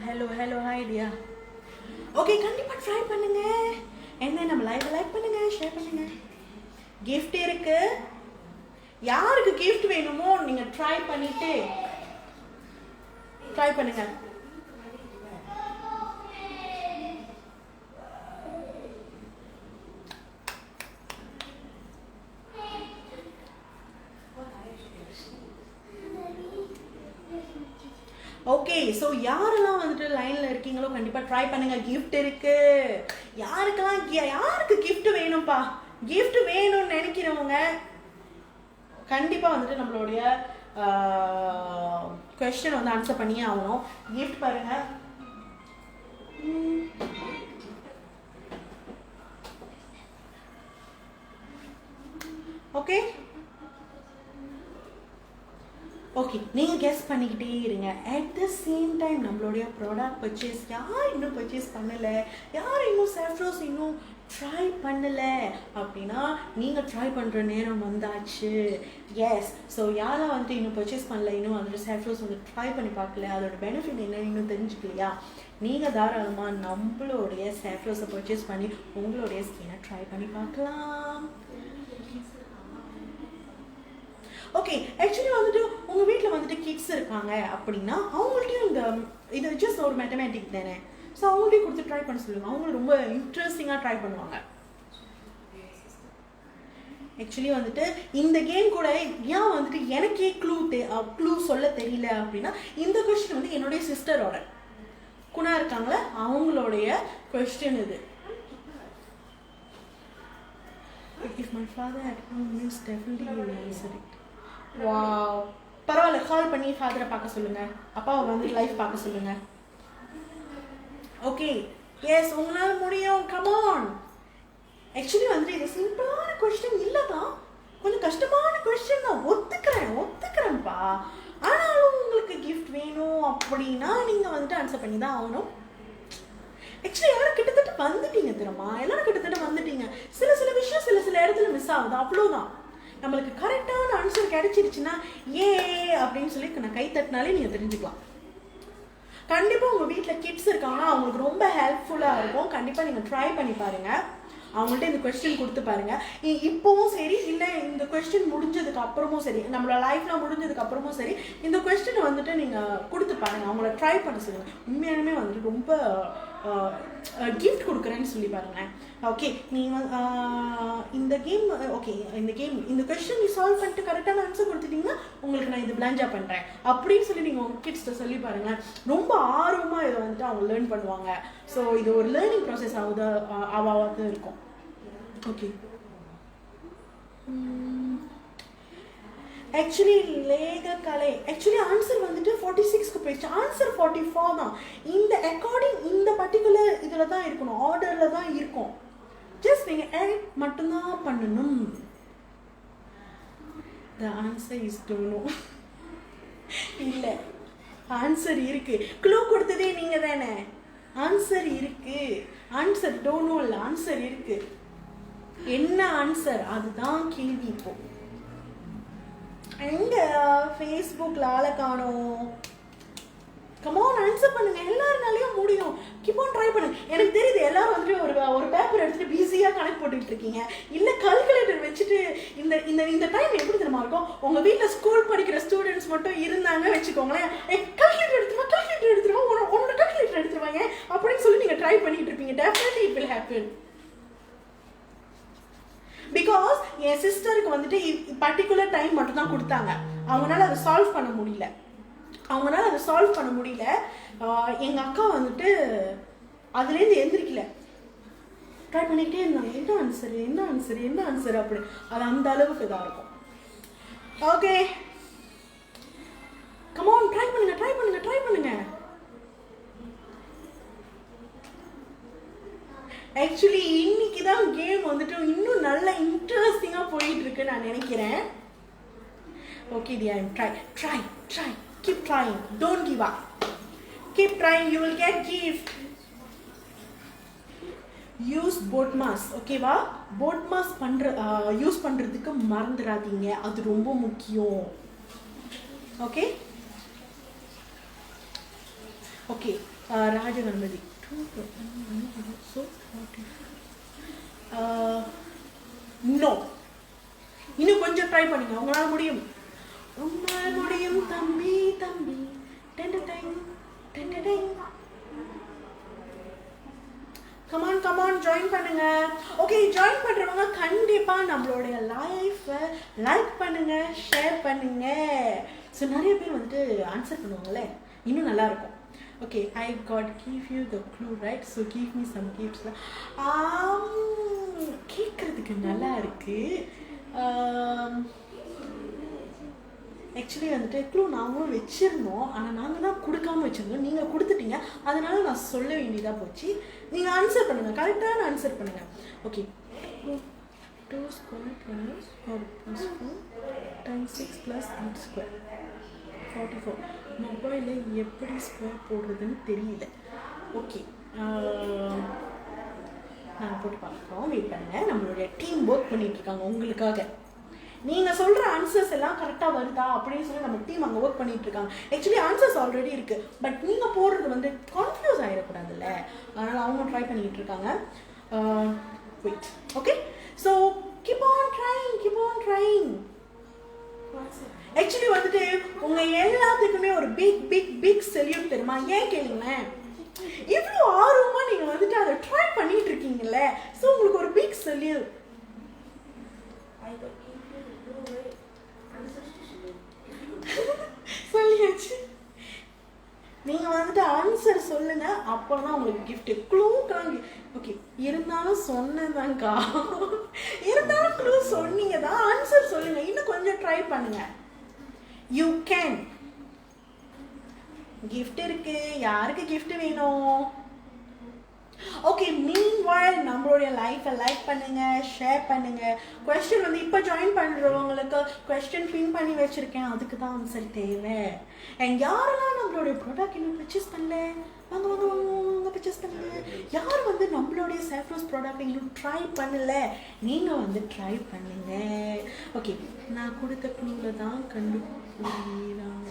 Hello hello hi dear. Okay கண்டிப்பா ட்ரை பண்ணுங்க. என்ன நம்ம லைக் பண்ணுங்க, ஷேர் பண்ணுங்க. gift இருக்கு. யாருக்கு gift வேணுமோ நீங்க ட்ரை பண்ணிட்டு ட்ரை பண்ணுங்க. ஓகே ஸோ யாரெல்லாம் வந்துட்டு லைனில் இருக்கீங்களோ கண்டிப்பாக ட்ரை பண்ணுங்கள். கிஃப்ட் இருக்குது. யாருக்கு கிஃப்ட் வேணும்ப்பா? கிஃப்ட் வேணும்னு நினைக்கிறவங்க கண்டிப்பாக வந்துட்டு நம்மளுடைய கொஸ்டின் வந்து ஆன்சர் பண்ணியே ஆகணும். கிஃப்ட் பாருங்கள். ஓகே ஓகே நீங்கள் கெஸ் பண்ணிக்கிட்டே இருங்க. அட் த சேம் டைம் நம்மளுடைய ப்ராடக்ட் பர்ச்சேஸ் யார் இன்னும் பர்ச்சேஸ் பண்ணலை, யார் இன்னும் சாஃப்ரோஸ் இன்னும் ட்ரை பண்ணலை அப்படின்னா நீங்கள் ட்ரை பண்ணுற நேரம் வந்தாச்சு. எஸ் ஸோ யாரெல்லாம் வந்துட்டு இன்னும் பர்ச்சேஸ் பண்ணல, இன்னும் வந்துட்டு சாஃப்ரோஸ் வந்து ட்ரை பண்ணி பார்க்கல, அதோட பெனிஃபிட் என்னன்னு இன்னும் தெரிஞ்சுக்கலையா, நீங்கள் தாராளமாக நம்மளுடைய சாஃப்ரோஸை பர்ச்சேஸ் பண்ணி உங்களுடைய ஸ்கினை ட்ரை பண்ணி பார்க்கலாம். ஓகே ஆக்சுவலி வந்துட்டு உங்கள் வீட்டில் வந்துட்டு கிட்ஸ் இருக்காங்க அப்படின்னா அவங்கள்ட்டையும் இந்த இது ஜஸ்ட் ஒரு மேத்தமேட்டிக் தானே. ஸோ அவங்கள்ட்டையும் கொடுத்து ட்ரை பண்ண சொல்லுங்கள். அவங்க ரொம்ப இன்ட்ரெஸ்டிங்காக ட்ரை பண்ணுவாங்க. ஆக்சுவலி வந்துட்டு இந்த கேம் கூட ஏன் வந்துட்டு எனக்கே க்ளூ சொல்ல தெரியல அப்படின்னா இந்த கொஸ்டின் வந்து என்னுடைய சிஸ்டரோட. குணா இருக்காங்களே அவங்களுடைய கொஸ்டின் இது. If my father at home means definitely you will answer it. Wow. பரவாயில்ல, கால் பண்ணி ஃபாதரை பார்க்க சொல்லுங்க, அப்பாவை வந்து லைஃப் பார்க்க சொல்லுங்க. ஓகே, எஸ், உங்களால் முடியும். கமான். ஆக்சுவலி வந்து இது சிம்பிளான கொஸ்டின் இல்லை தான், கொஞ்சம் கஷ்டமான கொஸ்டின் தான், ஒத்துக்கிறேன்ப்பா. ஆனாலும் உங்களுக்கு கிஃப்ட் வேணும் அப்படின்னா நீங்கள் வந்துட்டு ஆன்சர் பண்ணி தான் ஆகணும். ஆக்சுவலி எல்லாரும் கிட்டத்தட்ட வந்துட்டீங்க தெரியுமா, எல்லாரும் கிட்டத்தட்ட வந்துட்டீங்க. சில விஷயம் சில இடத்துல மிஸ் ஆகுது, அவ்வளோதான். நம்மளுக்கு கரெக்டான ஆன்சர் கிடைச்சிருச்சுன்னா ஏ அப்படின்னு சொல்லி நான் கை தட்டினாலே நீங்கள் தெரிஞ்சுக்கலாம். கண்டிப்பாக உங்கள் வீட்டில் கிட்ஸ் இருக்காங்கன்னா அவங்களுக்கு ரொம்ப ஹெல்ப்ஃபுல்லாக இருக்கும். கண்டிப்பாக நீங்கள் ட்ரை பண்ணி பாருங்கள், அவங்கள்ட்ட இந்த கொஸ்டின் கொடுத்து பாருங்க. இப்போவும் சரி, இல்லை இந்த கொஸ்டின் முடிஞ்சதுக்கு அப்புறமும் சரி, நம்மளோட லைஃப்ல முடிஞ்சதுக்கு அப்புறமும் சரி, இந்த கொஸ்டின் வந்துட்டு நீங்க கொடுத்து பாருங்க, அவங்கள ட்ரை பண்ண சொல்லுங்க. உண்மையாலுமே வந்துட்டு ரொம்ப கிஃப்ட் கொடுக்குறேன்னு சொல்லி பாருங்க. ஓகே, நீங்கள் இந்த கேம் இந்த கொஸ்டின் நீ சால்வ் பண்ணிட்டு கரெக்டான ஆன்சர் கொடுத்துட்டீங்கன்னா உங்களுக்கு நான் இது பிளாஞ்சா பண்ணுறேன் அப்படின்னு சொல்லி நீங்கள் உங்கள் கிட்ஸ்ட்ட சொல்லி பாருங்க. ரொம்ப ஆர்வமாக இதை வந்துட்டு அவங்க லேர்ன் பண்ணுவாங்க. ஸோ இது ஒரு லேர்னிங் ப்ராசஸ் ஆகாது இருக்கும். ஓகே, ஆக்சுவலி லேகக்கலை ஆக்சுவலி ஆன்சர் வந்துட்டு 46க்கு போயிடுச்சு. ஆன்சர் 44 தான். இந்த அக்கார்டிங் இந்த பர்டிகுலர் இதில் தான் இருக்கணும், ஆர்டரில் தான் இருக்கும். ஜஸ்ட் நீங்கள் எடிட் மட்டும்தான் பண்ணணும். The answer is dunno. இல்லை, ஆன்சர் இருக்கு. க்ளூ கொடுத்ததே நீங்கள் தானே. ஆன்சர் இருக்கு, ஆன்சர் டோனோ இல்லை, ஆன்சர் இருக்கு. என்ன ஆன்சர், அதுதான் கேள்வி. இப்போ எங்க ஃபேஸ்புக்கில் ஆளை காணோம். கமான், ஆன்சர் பண்ணுங்க, எல்லாருனாலையும் முடியும். கீப் ஆன் ட்ரை பண்ணுங்க. எனக்கு தெரியுது எல்லாரும் வந்துட்டு ஒரு பேப்பர் எடுத்துட்டு பிஸியாக கணக்கு போட்டுக்கிட்டு இருக்கீங்க. இல்லை கால்குலேட்டர் வச்சுட்டு இந்த டைம் எப்படி தெரியுமா இருக்கும், உங்கள் வீட்டில் ஸ்கூல் படிக்கிற ஸ்டூடெண்ட்ஸ் மட்டும் இருந்தாங்க வச்சுக்கோங்களேன். கால்குலேட்டர் எடுத்துருவா உன்னோட கால்குலேட்டர் எடுத்துருவாங்க அப்படின்னு சொல்லி நீங்கள் ட்ரை பண்ணிட்டு இருப்பீங்க. Definitely it will happen. Because என் சிஸ்டருக்கு வந்துட்டு பர்டிகுலர் டைம் மட்டும் தான் கொடுத்தாங்க. அவங்களால அதை சால்வ் பண்ண முடியல. எங்கள் அக்கா வந்துட்டு அதுலேருந்து எந்திரிக்கல, ட்ரை பண்ணிக்கிட்டே இருந்தாங்க. என்ன ஆன்சர் அப்படி. அது அந்த அளவுக்கு இதாக இருக்கும். ஓகே, கமான், ட்ரை பண்ணுங்க. ஆக்சுவலி இன்னைக்கு தான் கேம் வந்துட்டு இன்னும் நல்ல இன்ட்ரெஸ்டிங்காக போயிட்டு இருக்கு நான் நினைக்கிறேன். Okay dear, try keep trying, don't give up, keep trying, you will get gift. Use BODMAS. ஓகேவா, போட்மாஸ் யூஸ் பண்ணுறதுக்கு மறந்துடாதீங்க, அது ரொம்ப முக்கியம். ஓகே, ராஜகணபதி நோ, இன்னும் கொஞ்சம் ட்ரை பண்ணுங்க, உங்களால் முடியும் தம்பி. கமான் ஜாயின் பண்ணுங்க. ஓகே, ஜாயின் பண்றவங்க கண்டிப்பா நம்மளுடைய லைஃபை லைக் பண்ணுங்க, ஷேர் பண்ணுங்க. ஸோ நிறைய பேர் வந்துட்டு ஆன்சர் பண்ணுவாங்கல்ல, இன்னும் நல்லா இருக்கும். Okay, I got give you the clue, right? So give me some gifts. கேட்கறதுக்கு நல்லா இருக்கு. ஆக்சுவலி வந்துட்டு க்ளூ நாங்களும் வச்சுருந்தோம், ஆனால் நாங்கள் தான் கொடுக்காம வச்சுருந்தோம். நீங்கள் கொடுத்துட்டீங்க, அதனால நான் சொல்ல வேண்டியதாக போச்சு. நீங்கள் ஆன்சர் பண்ணுங்கள், கரெக்டான ஆன்சர் பண்ணுங்கள். Okay, 2 square plus 4 plus 4 times 6 plus 8 square 44. மொபைலில் எப்படி ஸ்கொயர் போடுறதுன்னு தெரியல. ஓகே, நாங்கள் போட்டு பார்க்குறோம், வெயிட் பண்ணுங்கள். நம்மளுடைய டீம் ஒர்க் பண்ணிகிட்ருக்காங்க உங்களுக்காக. நீங்கள் சொல்கிற ஆன்சர்ஸ் எல்லாம் கரெக்டாக வருதா அப்படின்னு சொல்லி நம்ம டீம் அங்கே ஒர்க் பண்ணிகிட்ருக்காங்க. ஆக்சுவலி ஆன்சர்ஸ் ஆல்ரெடி இருக்குது, பட் நீங்கள் போடுறது வந்து கன்ஃபியூஸ் ஆகிடக்கூடாதுல்ல, அதனால் அவங்க ட்ரை பண்ணிக்கிட்டு இருக்காங்க. Wait. Okay, so keep on trying. Actually வந்துட்டு உங்கள் எல்லாத்துக்குமே ஒரு பிக் செல்யூட் தெரியுமா? ஏன் கேளுங்களேன், இவ்வளோ ஆர்வமாக நீங்கள் வந்துட்டு அதை ட்ரை பண்ணிட்டு இருக்கீங்கல்ல, ஸோ உங்களுக்கு ஒரு பிக் செல்யூட். சொல்லியாச்சு. நீங்கள் வந்துட்டு ஆன்சர் சொல்லுங்க, அப்புறம் தான் உங்களுக்கு கிஃப்ட். க்ளூக்காங்க. ஓகே, இருந்தாலும் சொன்னதாங்க்கா, இருந்தாலும் க்ளூ சொன்னீங்க தான், ஆன்சர் சொல்லுங்க. இன்னும் கொஞ்சம் ட்ரை பண்ணுங்க. You can. கிஃப்ட் இருக்கு. யாருக்கு கிஃப்ட் வேணும்? ஓகே, மீன்வைல் நம்மளுடைய லைஃப்பை லைக் பண்ணுங்க, ஷேர் பண்ணுங்க. கொஸ்டின் வந்து இப்போ ஜாயின் பண்ணுறவங்களுக்கு கொஸ்டின் பின் பண்ணி வச்சிருக்கேன், அதுக்கு தான் ஆன்சர் தேவை. அண்ட் யாரெல்லாம் நம்மளுடைய ப்ராடக்ட் இன்னும் பர்ச்சேஸ் பண்ணல, வாங்க வாங்க வாங்க வாங்க பர்ச்சேஸ் பண்ணுங்க. யார் வந்து நம்மளுடைய சேஃப்ரோஸ் ப்ராடக்ட் இன்னும் ட்ரை பண்ணல, நீங்கள் வந்து ட்ரை பண்ணுங்க. ஓகே, நான் கொடுத்த க்ளூவில் தான் கண்டுபிடிக்கிறாங்க.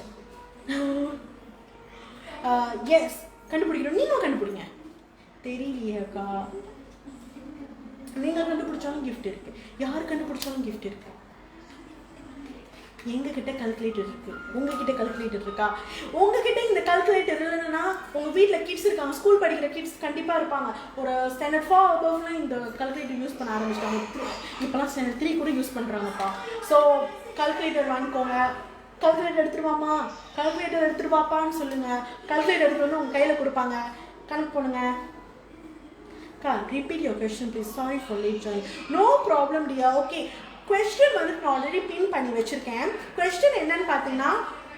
எஸ், கண்டுபிடிக்கிறோம். நீங்களும் கண்டுபிடிங்க. தெரியலையாக்கா? நீங்க கண்டுபிடிச்சாலும் கிஃப்ட் இருக்கு, யார் கண்டுபிடிச்சாலும் கிஃப்ட் இருக்கு. எங்ககிட்ட கால்குலேட்டர் இருக்கு, உங்ககிட்ட கால்குலேட்டர் இருக்கா? உங்ககிட்ட இந்த கால்குலேட்டர் இல்லைன்னா உங்க வீட்டில் கிட்ஸ் இருக்காங்க, ஸ்கூல் படிக்கிற கிட்ஸ் கண்டிப்பாக இருப்பாங்க. ஒரு ஸ்டாண்டர்ட் 4 அபவ்லாம் இந்த கால்குலேட்டர் யூஸ் பண்ண ஆரம்பிச்சிட்டாங்க. இப்போலாம் ஸ்டாண்டர்ட் 3 கூட யூஸ் பண்ணுறாங்கப்பா. ஸோ கால்குலேட்டர் வாங்கிக்கோங்க. கால்குலேட்டர் எடுத்துருவாமா, கால்குலேட்டர் எடுத்துருவாப்பான்னு சொல்லுங்க. கால்குலேட்டர் எடுத்துட்டு வந்து உங்க கையில் கொடுப்பாங்க, கணக்கு பண்ணுங்க. Repeat your question please. Sorry for late joining. No problem dear. Okay, question வந்து நான் ஆல்ரெடி பின் பண்ணி வச்சிருக்கேன். question என்னன்னு பார்த்தீங்கன்னா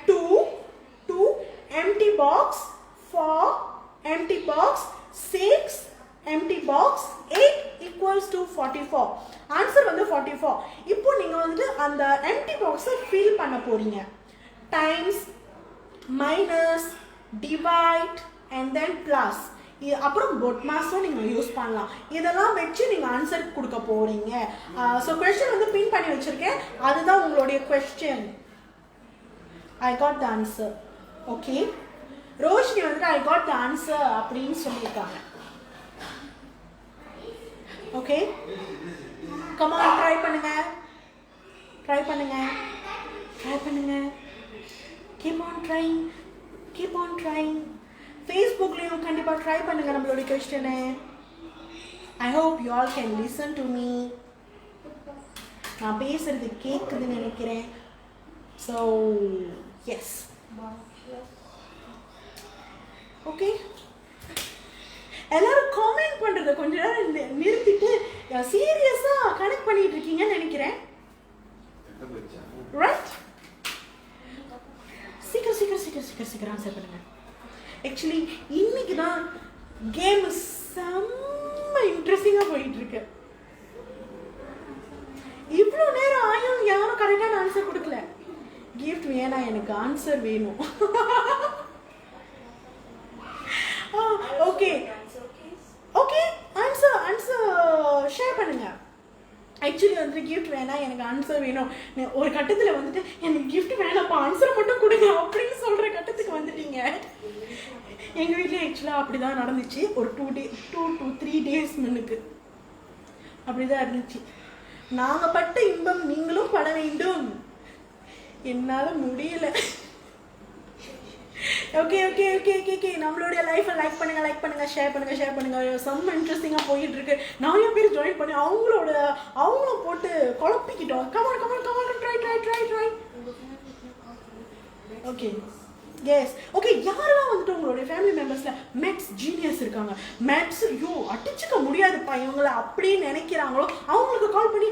2 empty box 4 empty box 6 empty box 8 equals to 44. Answer வந்து 44. இப்போ நீங்க வந்து அந்த empty box-ஐ fill பண்ண போறீங்க. times, minus, divide and then plus. அப்புறம் பொட் மாஸும் நீங்கள் யூஸ் பண்ணலாம். இதெல்லாம் வச்சு நீங்கள் ஆன்சர் கொடுக்க போகிறீங்க. ஸோ கொஸ்டின் வந்து பின் பண்ணி வச்சுருக்கேன், அதுதான் உங்களுடைய question. I got the answer. Okay, Roshini வந்துட்டு ஐ காட் த ஆன்சர் அப்படின்னு சொல்லியிருக்காங்க. ஓகே, கமான், ட்ரை பண்ணுங்க, ட்ரை பண்ணுங்க, ட்ரை பண்ணுங்க. Keep on trying, keep on trying. ஃபேஸ்புக்லேயும் கண்டிப்பாக ட்ரை பண்ணுங்கள் நம்மளுடைய கொஸ்டினை. I hope you all can listen to me. நான் பேசுறது கேட்குதுன்னு நினைக்கிறேன். So yes, okay. எல்லாரும் காமெண்ட் பண்ணுறதை கொஞ்ச நேரம் நிறுத்திட்டு சீரியஸாக கனெக்ட் பண்ணிட்டு இருக்கீங்கன்னு நினைக்கிறேன். ரைட், சீக்கிரம் சீக்கிரம் சீக்கிரம் சீக்கிரம் சீக்கிரம் ஆன்சர் பண்ணுங்க. ஆக்சுவலி இன்னைக்கு தான் கேம் செம்ம இன்ட்ரெஸ்டிங்காக போயிட்டு இருக்கு. இவ்வளோ நேரம் ஆயும் யாரும் கரெக்டான ஆன்சர் கொடுக்கல. கிஃப்ட் வேணாம், எனக்கு ஆன்சர் வேணும். Okay okay, answer answer share பண்ணுங்க. ஆக்சுவலி வந்து கிஃப்ட் வேணாம், எனக்கு ஆன்சர் வேணும். ஒரு கட்டத்தில் வந்துட்டு எனக்கு கிஃப்ட் வேணாம்ப்பா, ஆன்சர் மட்டும் கொடுங்க அப்படின்னு சொல்கிற கட்டத்துக்கு வந்துட்டீங்க. எங்கள் வீட்டில் ஆக்சுவலாக அப்படி தான் நடந்துச்சு. ஒரு 2 to 3 days முன்னுக்கு அப்படி தான் இருந்துச்சு. நாங்கள் பட்ட இன்பம் நீங்களும் பட வேண்டும். என்னால் முடியல. Okay okay okay okay okay, நம்மளுடைய லைஃப்பை லைக் பண்ணுங்கள், லைக் பண்ணுங்கள், ஷேர் பண்ணுங்கள், ஷேர் பண்ணுங்கள். செம்ம இன்ட்ரெஸ்டிங்காக போயிட்டு இருக்கு. நிறைய பேர் ஜாயின் பண்ணி அவங்களும் போட்டு குழப்பிக்கிட்டோம். Come on come on come on, try try try try. Okay yes, okay. யாரெல்லாம் வந்துட்டு உங்களுடைய ஃபேமிலி மெம்பர்ஸில் மேத்ஸ் ஜீனியஸ் இருக்காங்க, மேத்ஸ் ஐயோ அடிச்சுக்க முடியாதுப்பா இவங்களை அப்படின்னு நினைக்கிறாங்களோ அவங்களுக்கு கால் பண்ணி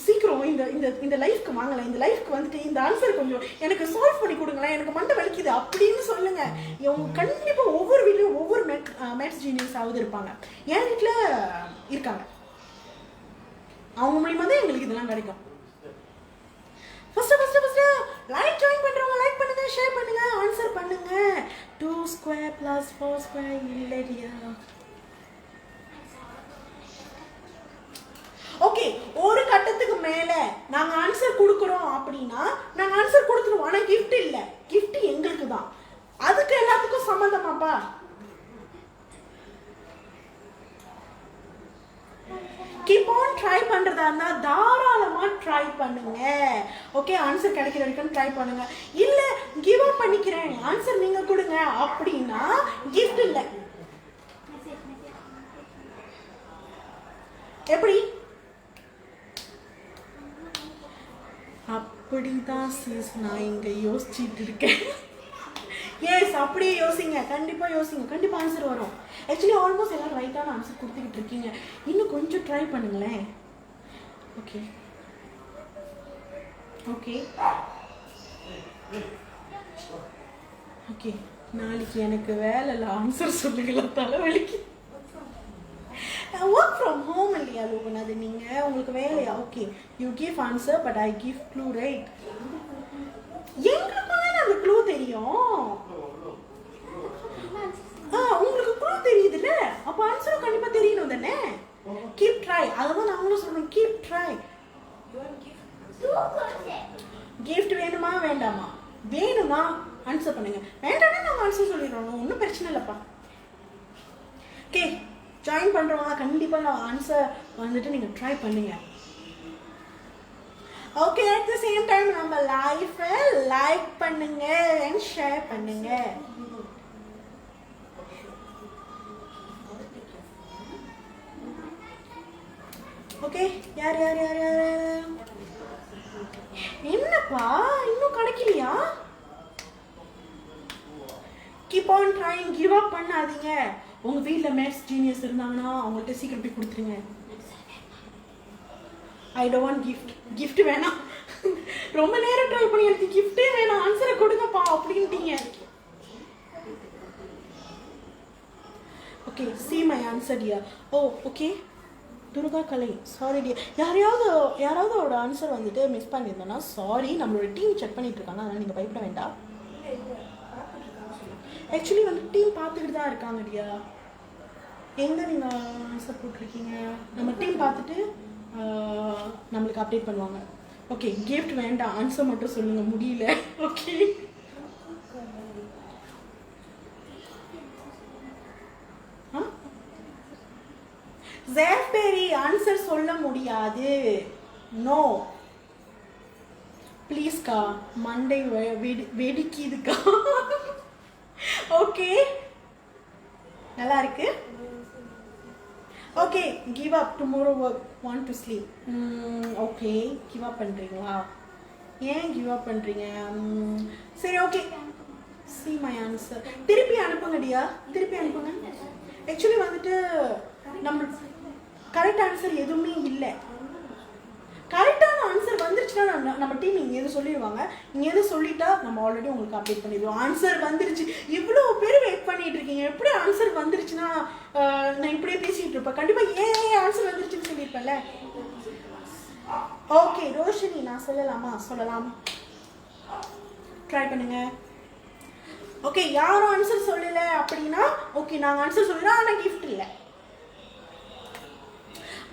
சீக்கிரம் இந்த இந்த இந்த லைஃப்க்கு வாங்கலாம், இந்த லைஃப்க்கு வந்துட்டு இந்த ஆன்சர் கொஞ்சம் எனக்கு சால்வ் பண்ணி கொடுங்களேன், எனக்கு மண்டை வலிக்குது அப்படின்னு சொல்லுங்க. இவங்க கண்டிப்பாக ஒவ்வொரு வீட்லையும் ஒவ்வொரு மேத்ஸ் ஜீனியஸ் ஆகுது இருப்பாங்க. என் வீட்டில் இருக்காங்க. அவங்க மூலியமாக தான் எங்களுக்கு இதெல்லாம் கிடைக்கும். ஃபர்ஸ்ட் லைக் ஜாயின் பண்றவங்க லைக் பண்ணுங்க, ஷேர் பண்ணுங்க, ஆன்சர் பண்ணுங்க. 2 square plus 4 square இல்லையா? ஓகே, ஒரு கட்டத்துக்கு மேல நாங்க ஆன்சர் கொடுக்குறோம் அப்படின்னா நாங்க ஆன்சர் கொடுத்துருவோம். ஆனா கிஃப்ட் இல்ல, கிஃப்ட் எங்களுக்கு தான். அதுக்கு எல்லாத்துக்கும் சம்மந்தமாப்பா? கீப் ஆன் ட்ரை பண்றதா இருந்தா தாராளமா ட்ரை பண்ணுங்க. ஓகே, ஆன்சர் கிடைக்கிற வரைக்கும் ட்ரை பண்ணுங்க. இல்ல கிவ் அப் பண்ணிக்கிறேன், ஆன்சர் நீங்க கொடுங்க அப்படின்னா கிஃப்ட் இல்ல. எப்படி? அப்படிதான் சீஸ் நான் இங்க யோசிச்சுட்டு இருக்கேன். எஸ், அப்படியே யோசிங்க, கண்டிப்பாக யோசிங்க, கண்டிப்பாக ஆன்சர் வரும். ஆக்சுவலி ஆல்மோஸ்ட் எல்லாம் ரைட்டான ஆன்சர் கொடுத்துக்கிட்டு இருக்கீங்க. இன்னும் கொஞ்சம் ட்ரை பண்ணுங்களேன். ஓகே ஓகே ஓகே, நாளைக்கு எனக்கு வேலை இல்லை, ஆன்சர் சொல்லுங்களா, தலைவலிக்கு. ஒர்க் ஃப்ரம் ஹோம் இல்லையா லோகன், அது நீங்கள் உங்களுக்கு வேலையா? Okay, you give answer but I give clue, right? எங்களுக்கு தானே அந்த க்ளூ தெரியும். உங்களுக்கு க்ளூ தெரியுதுல்ல, அப்போ ஆன்சரும் கண்டிப்பாக தெரியணும் தானே. கீப் ட்ரை, அதான் நாங்களும் சொல்றோம், கீப் ட்ரை. கிஃப்ட் வேணுமா வேண்டாமா? வேணுமா ஆன்சர் பண்ணுங்க, வேண்டாம்னா நாங்கள் ஆன்சர் சொல்லிடுறோம், ஒன்றும் பிரச்சனை இல்லைப்பா. ஓகே, ஜாயின் பண்ணுறவங்க கண்டிப்பாக ஆன்சர் வந்துட்டு நீங்கள் ட்ரை பண்ணுங்க. Okay, at the same time நம்ம லைஃபை லைக் பண்ணுங்க அண்ட் ஷேர் பண்ணுங்க. ஓகே, யார் யார் யார் யார் என்னப்பா இன்னும் கிடைக்கலையா? Keep on trying, give up பண்ணாதீங்க. உங்க வீட்டில் மேத்ஸ் ஜீனியஸ் இருந்தாங்கன்னா அவங்கள்ட்ட சீக்கிரம் போய் கொடுத்துருங்க. I don't want gift, gift வேணாம், ரொம்ப நேரம் ட்ரை பண்ணி எனக்கு கிஃப்டே வேணாம், ஆன்சரை கொடுங்கப்பா அப்படின்ட்டீங்க. Okay, see my answer dear. Oh okay, Durga Kalai, sorry dear. யாராவது அவரோட ஆன்சர் வந்துட்டு மிஸ் பண்ணியிருந்தோன்னா சாரி, நம்மளோட டீம் செக் பண்ணிட்டு இருக்காங்க, அதனால் நீங்கள் பயப்பட வேண்டாம். ஆக்சுவலி வந்து டீம் பார்த்துக்கிட்டு தான் இருக்காங்க டியா. எங்கே நீங்கள் ஆன்சர் போட்டிருக்கீங்க? நம்ம டீம் பார்த்துட்டு நம்மளுக்கு அப்டேட் பண்ணுவாங்க. ஓகே, கிஃப்ட் வேண்டாம், ஆன்சர் மட்டும் சொல்லுங்கள், முடியல. ஓகே, ஜெஃபெரி ஆன்சர் சொல்ல முடியாது, நோ ப்ளீஸ்க்கா, மண்டை வெடிக்குதுக்கா. ஓகே, நல்லா இருக்கு. Okay, give up, tomorrow work, want to sleep. Okay, give up பண்ணுறீங்களா? ஏன் கிவ் அப் பண்ணுறீங்க? சரி ஓகே, சி மை ஆன்சர். திருப்பி அனுப்புங்க டியா, திருப்பி அனுப்புங்க. ஆக்சுவலி வந்துட்டு நம்ம கரெக்ட் ஆன்சர் எதுவுமே இல்லை. கரெக்டான ஆன்சர் வந்துருச்சுன்னா நம்ம டீம் இங்கே எது சொல்லிடுவாங்க, இங்கே எது சொல்லிட்டா நம்ம ஆல்ரெடி உங்களுக்கு அப்டேட் பண்ணிடுவோம். ஆன்சர் வந்துருச்சு, இவ்வளோ பேர் வெயிட் பண்ணிட்டு இருக்கீங்க, எப்படி ஆன்சர் வந்துருச்சுன்னா நான் இப்படியே பேசிட்டு இருப்பேன். கண்டிப்பாக ஏன் ஆன்சர் வந்துருச்சுன்னு சொல்லியிருப்பேன்ல. ஓகே ரோஷினி, நான் சொல்லலாமா? சொல்லலாம், ட்ரை பண்ணுங்க. ஓகே, யாரும் ஆன்சர் சொல்லலை அப்படின்னா ஓகே, நாங்கள் ஆன்சர் சொல்லலாம், ஆனால் கிஃப்ட் இல்லை.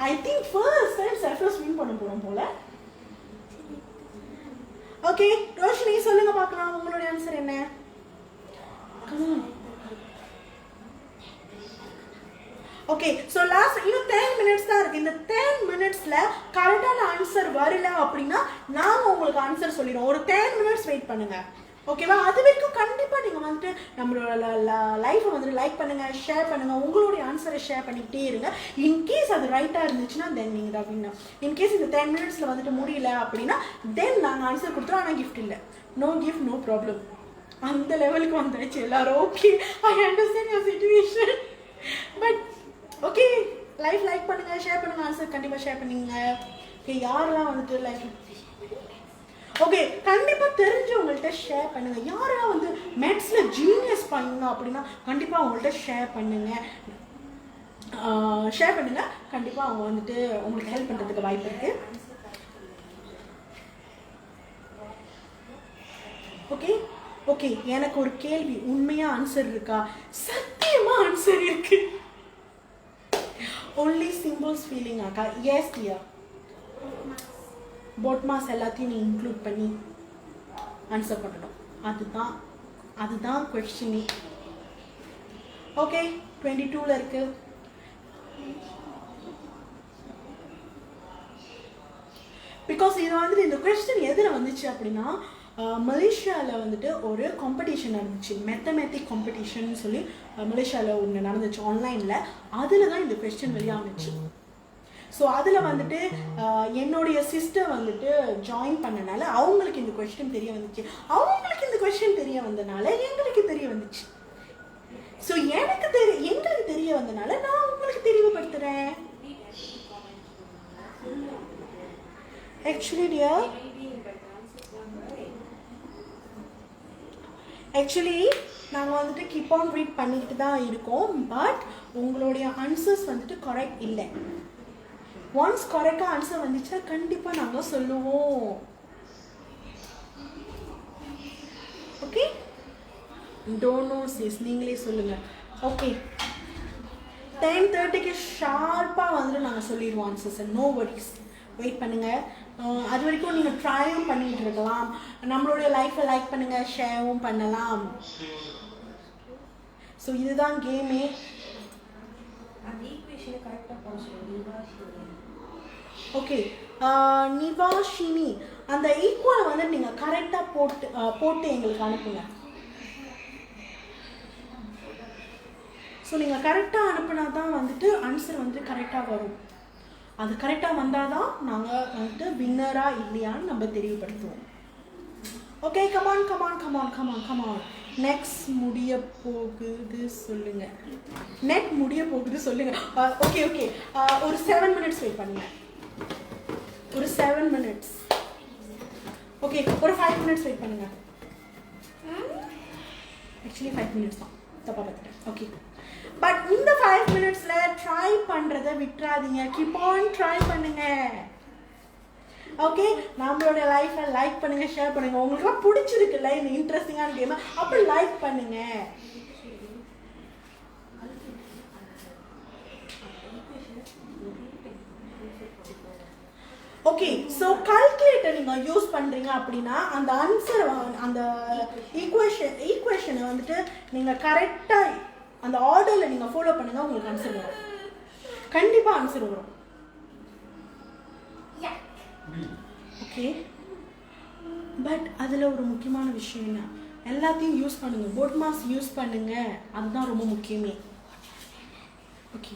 I think first time Zephyrus win பண்ண போறோம் போல. ஓகே, ரோஷினி சொல்லுங்க பார்க்கலாம், உங்களுடைய ஆன்சர் என்ன? ஓகே, சோ லாஸ்ட் இன்னும் 10 minutes தான் இருக்கு. இந்த 10 minutesல கரெக்டான ஆன்சர் வரல அப்படின்னா நாங்க உங்களுக்கு ஆன்சர் சொல்லிடுவோம். ஒரு 10 minutes வெயிட் பண்ணுங்க, ஓகேவா? அது வரைக்கும் கண்டிப்பாக நீங்கள் வந்துட்டு நம்மளோட லைஃப்பை வந்துட்டு லைக் பண்ணுங்கள், ஷேர் பண்ணுங்கள், உங்களுடைய ஆன்சரை ஷேர் பண்ணிக்கிட்டே இருங்க. இன்கேஸ் அது ரைட்டாக இருந்துச்சுன்னா தென் நீங்கள் தான் வின்னர். இன்கேஸ் இந்த 10 minutesல வந்துட்டு முடியல அப்படின்னா தென் நாங்கள் ஆன்சர் கொடுத்துருவோம், ஆனால் கிஃப்ட் இல்லை. No gift, no problem. அந்த லெவலுக்கு வந்தாச்சு எல்லாரும். Okay, I understand your situation. But okay, life like பண்ணுங்கள், ஷேர் பண்ணுங்கள், ஆன்சர் கண்டிப்பாக ஷேர் பண்ணுங்க. ஓகே, யாரெல்லாம் வந்துட்டு லைஃப் ஓகே கண்டிப்பாக தெரிஞ்சவங்கள்ட்ட ஷேர் பண்ணுங்கள். யாரெல்லாம் வந்து மேத்ஸில் ஜீனியஸ் பண்ணுங்க அப்படின்னா கண்டிப்பாக அவங்கள்ட்ட ஷேர் பண்ணுங்கள். கண்டிப்பாக அவங்க வந்துட்டு உங்களுக்கு ஹெல்ப் பண்ணுறதுக்கு வாய்ப்பு இருக்குது. ஓகே ஓகே, எனக்கு ஒரு கேள்வி, உண்மையாக ஆன்சர் இருக்கா? சத்தியமாக ஆன்சர் இருக்கு. ஒன்லி சிம்பிள்ஸ் ஃபீலிங் ஆக்கா? எஸ் டியர், போட்மாஸ் எல்லாத்தையும் நீ இன்க்ளூட் பண்ணி ஆன்சர் பண்ணணும். அதுதான் கொஸ்டினே. ஓகே, 22ல் இருக்கு. பிகாஸ் இது வந்துட்டு இந்த கொஸ்டின் எதில் வந்துச்சு அப்படின்னா மலேசியாவில் வந்துட்டு ஒரு காம்படிஷன் நடந்துச்சு, மேத்தமேட்டிக் காம்படிஷன் சொல்லி மலேசியாவில் ஒன்று நடந்துச்சு ஆன்லைனில். அதில் தான் இந்த கொஸ்டின் வெளியானுச்சு. ஸோ அதில் வந்துட்டு என்னுடைய சிஸ்டர் வந்துட்டு ஜாயின் பண்ணனால அவங்களுக்கு இந்த கொஸ்டின் தெரிய வந்துச்சு. அவங்களுக்கு இந்த கொஸ்டின் தெரிய வந்தனால எங்களுக்கு தெரிய வந்துச்சு. ஸோ எங்களுக்கு தெரிய வந்தனால நான் உங்களுக்கு தெரியப்படுத்துறேன். ஆக்சுவலி நாங்கள் வந்துட்டு கீப் ஆன் ரீட் பண்ணிட்டு தான் இருக்கோம். பட் உங்களுடைய ஆன்சர்ஸ் வந்துட்டு கரெக்ட் இல்லை. ஒன்ஸ் கரெக்டாக ஆன்சர் வந்துச்சுன்னா கண்டிப்பாக நாங்கள் சொல்லுவோம். ஓகே, டோன்ட் நோ சிஸ், நீங்களே சொல்லுங்கள். ஓகே, 10:30க்கு ஷார்ப்பாக வந்துட்டு நாங்கள் சொல்லிடுவோம் ஆன்சர்ஸ். நோ வரிஸ், வெயிட் பண்ணுங்கள். அது வரைக்கும் நீங்கள் ட்ரையும் பண்ணிகிட்டு இருக்கலாம். நம்மளுடைய லைஃப்பை லைக் பண்ணுங்கள், ஷேரும் பண்ணலாம். ஸோ இதுதான் கேமே. ஓகே, நிவாஷினி, அந்த ஈக்குவலை வந்து நீங்கள் கரெக்டாக போட்டு எங்களுக்கு அனுப்புங்க. ஸோ நீங்கள் கரெக்டாக அனுப்புனா தான் வந்துட்டு ஆன்சர் வந்து கரெக்டாக வரும். அது கரெக்டாக வந்தால் தான் நாங்கள் வந்துட்டு வின்னராக இல்லையான்னு நம்ம தெரியப்படுத்துவோம். Okay, come on come on come on come on come on. Next முடிய போகுது சொல்லுங்க. நெட் முடிய போகுது சொல்லுங்க. ஓகே ஓகே, ஒரு 7 மினிட்ஸ் வெயிட் பண்ணுங்க. ஒரு 7 மினிட்ஸ். ஓகே, ஒரு 5 மினிட்ஸ் வெயிட் பண்ணுங்க. ஆக்சுவலி 5 மினிட்ஸ் தான், தப்பா பார்த்துட்டேன். ஓகே, பட் இந்த 5 மினிட்ஸ்ல ட்ரை பண்றதை விட்டுறாதீங்க. கீப் ஆன் ட்ரை பண்ணுங்க. ஓகே, நம்மளோட லைஃப்பை லைக் பண்ணுங்க, ஷேர் பண்ணுங்க. உங்களுக்குலாம் பிடிச்சிருக்குல்ல இந்த இன்ட்ரெஸ்டிங்கான கேம், அப்போ லைக் பண்ணுங்க. ஓகே, ஸோ கால்குலேட்டர் நீங்கள் யூஸ் பண்ணுறீங்க அப்படின்னா அந்த ஆன்சர், அந்த ஈக்குவேஷனை வந்துட்டு நீங்கள் கரெக்டாக அந்த ஆர்டரில் நீங்கள் ஃபாலோ பண்ணுங்கள், உங்களுக்கு ஆன்சர் வரும். கண்டிப்பாக ஆன்சர் வரும். ஓகே, பட் அதில் ஒரு முக்கியமான விஷயம் என்ன, எல்லாத்தையும் யூஸ் பண்ணுங்கள். போட் மாஸ் யூஸ் பண்ணுங்கள், அதுதான் ரொம்ப முக்கியமே. ஓகே,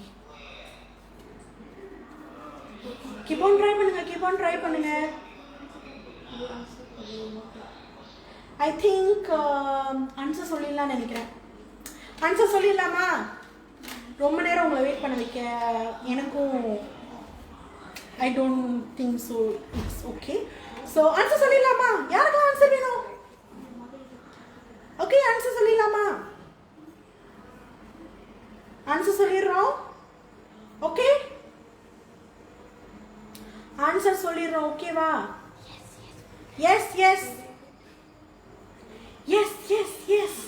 கீப் ஆன் ட்ரை பண்ணுங்க, கீப் ஆன் ட்ரை பண்ணுங்க. ஐ திங்க் ஆன்சர் சொல்லிடலாம்னு நினைக்கிறேன். ஆன்சர் சொல்லிடலாமா? ரொம்ப நேரம் உங்களை வெயிட் பண்ண வைக்க எனக்கும் I don't think so. It's okay. So answer சொல்லிடலாமா? யாருக்கெல்லாம் ஆன்சர் வேணும்? ஓகே, ஆன்சர் சொல்லிடலாமா? ஆன்சர் சொல்லிடுறோம். ஓகே, ஆன்சர் சொல்லிடுறோம். ஓகேவா? Yes yes yes yes yes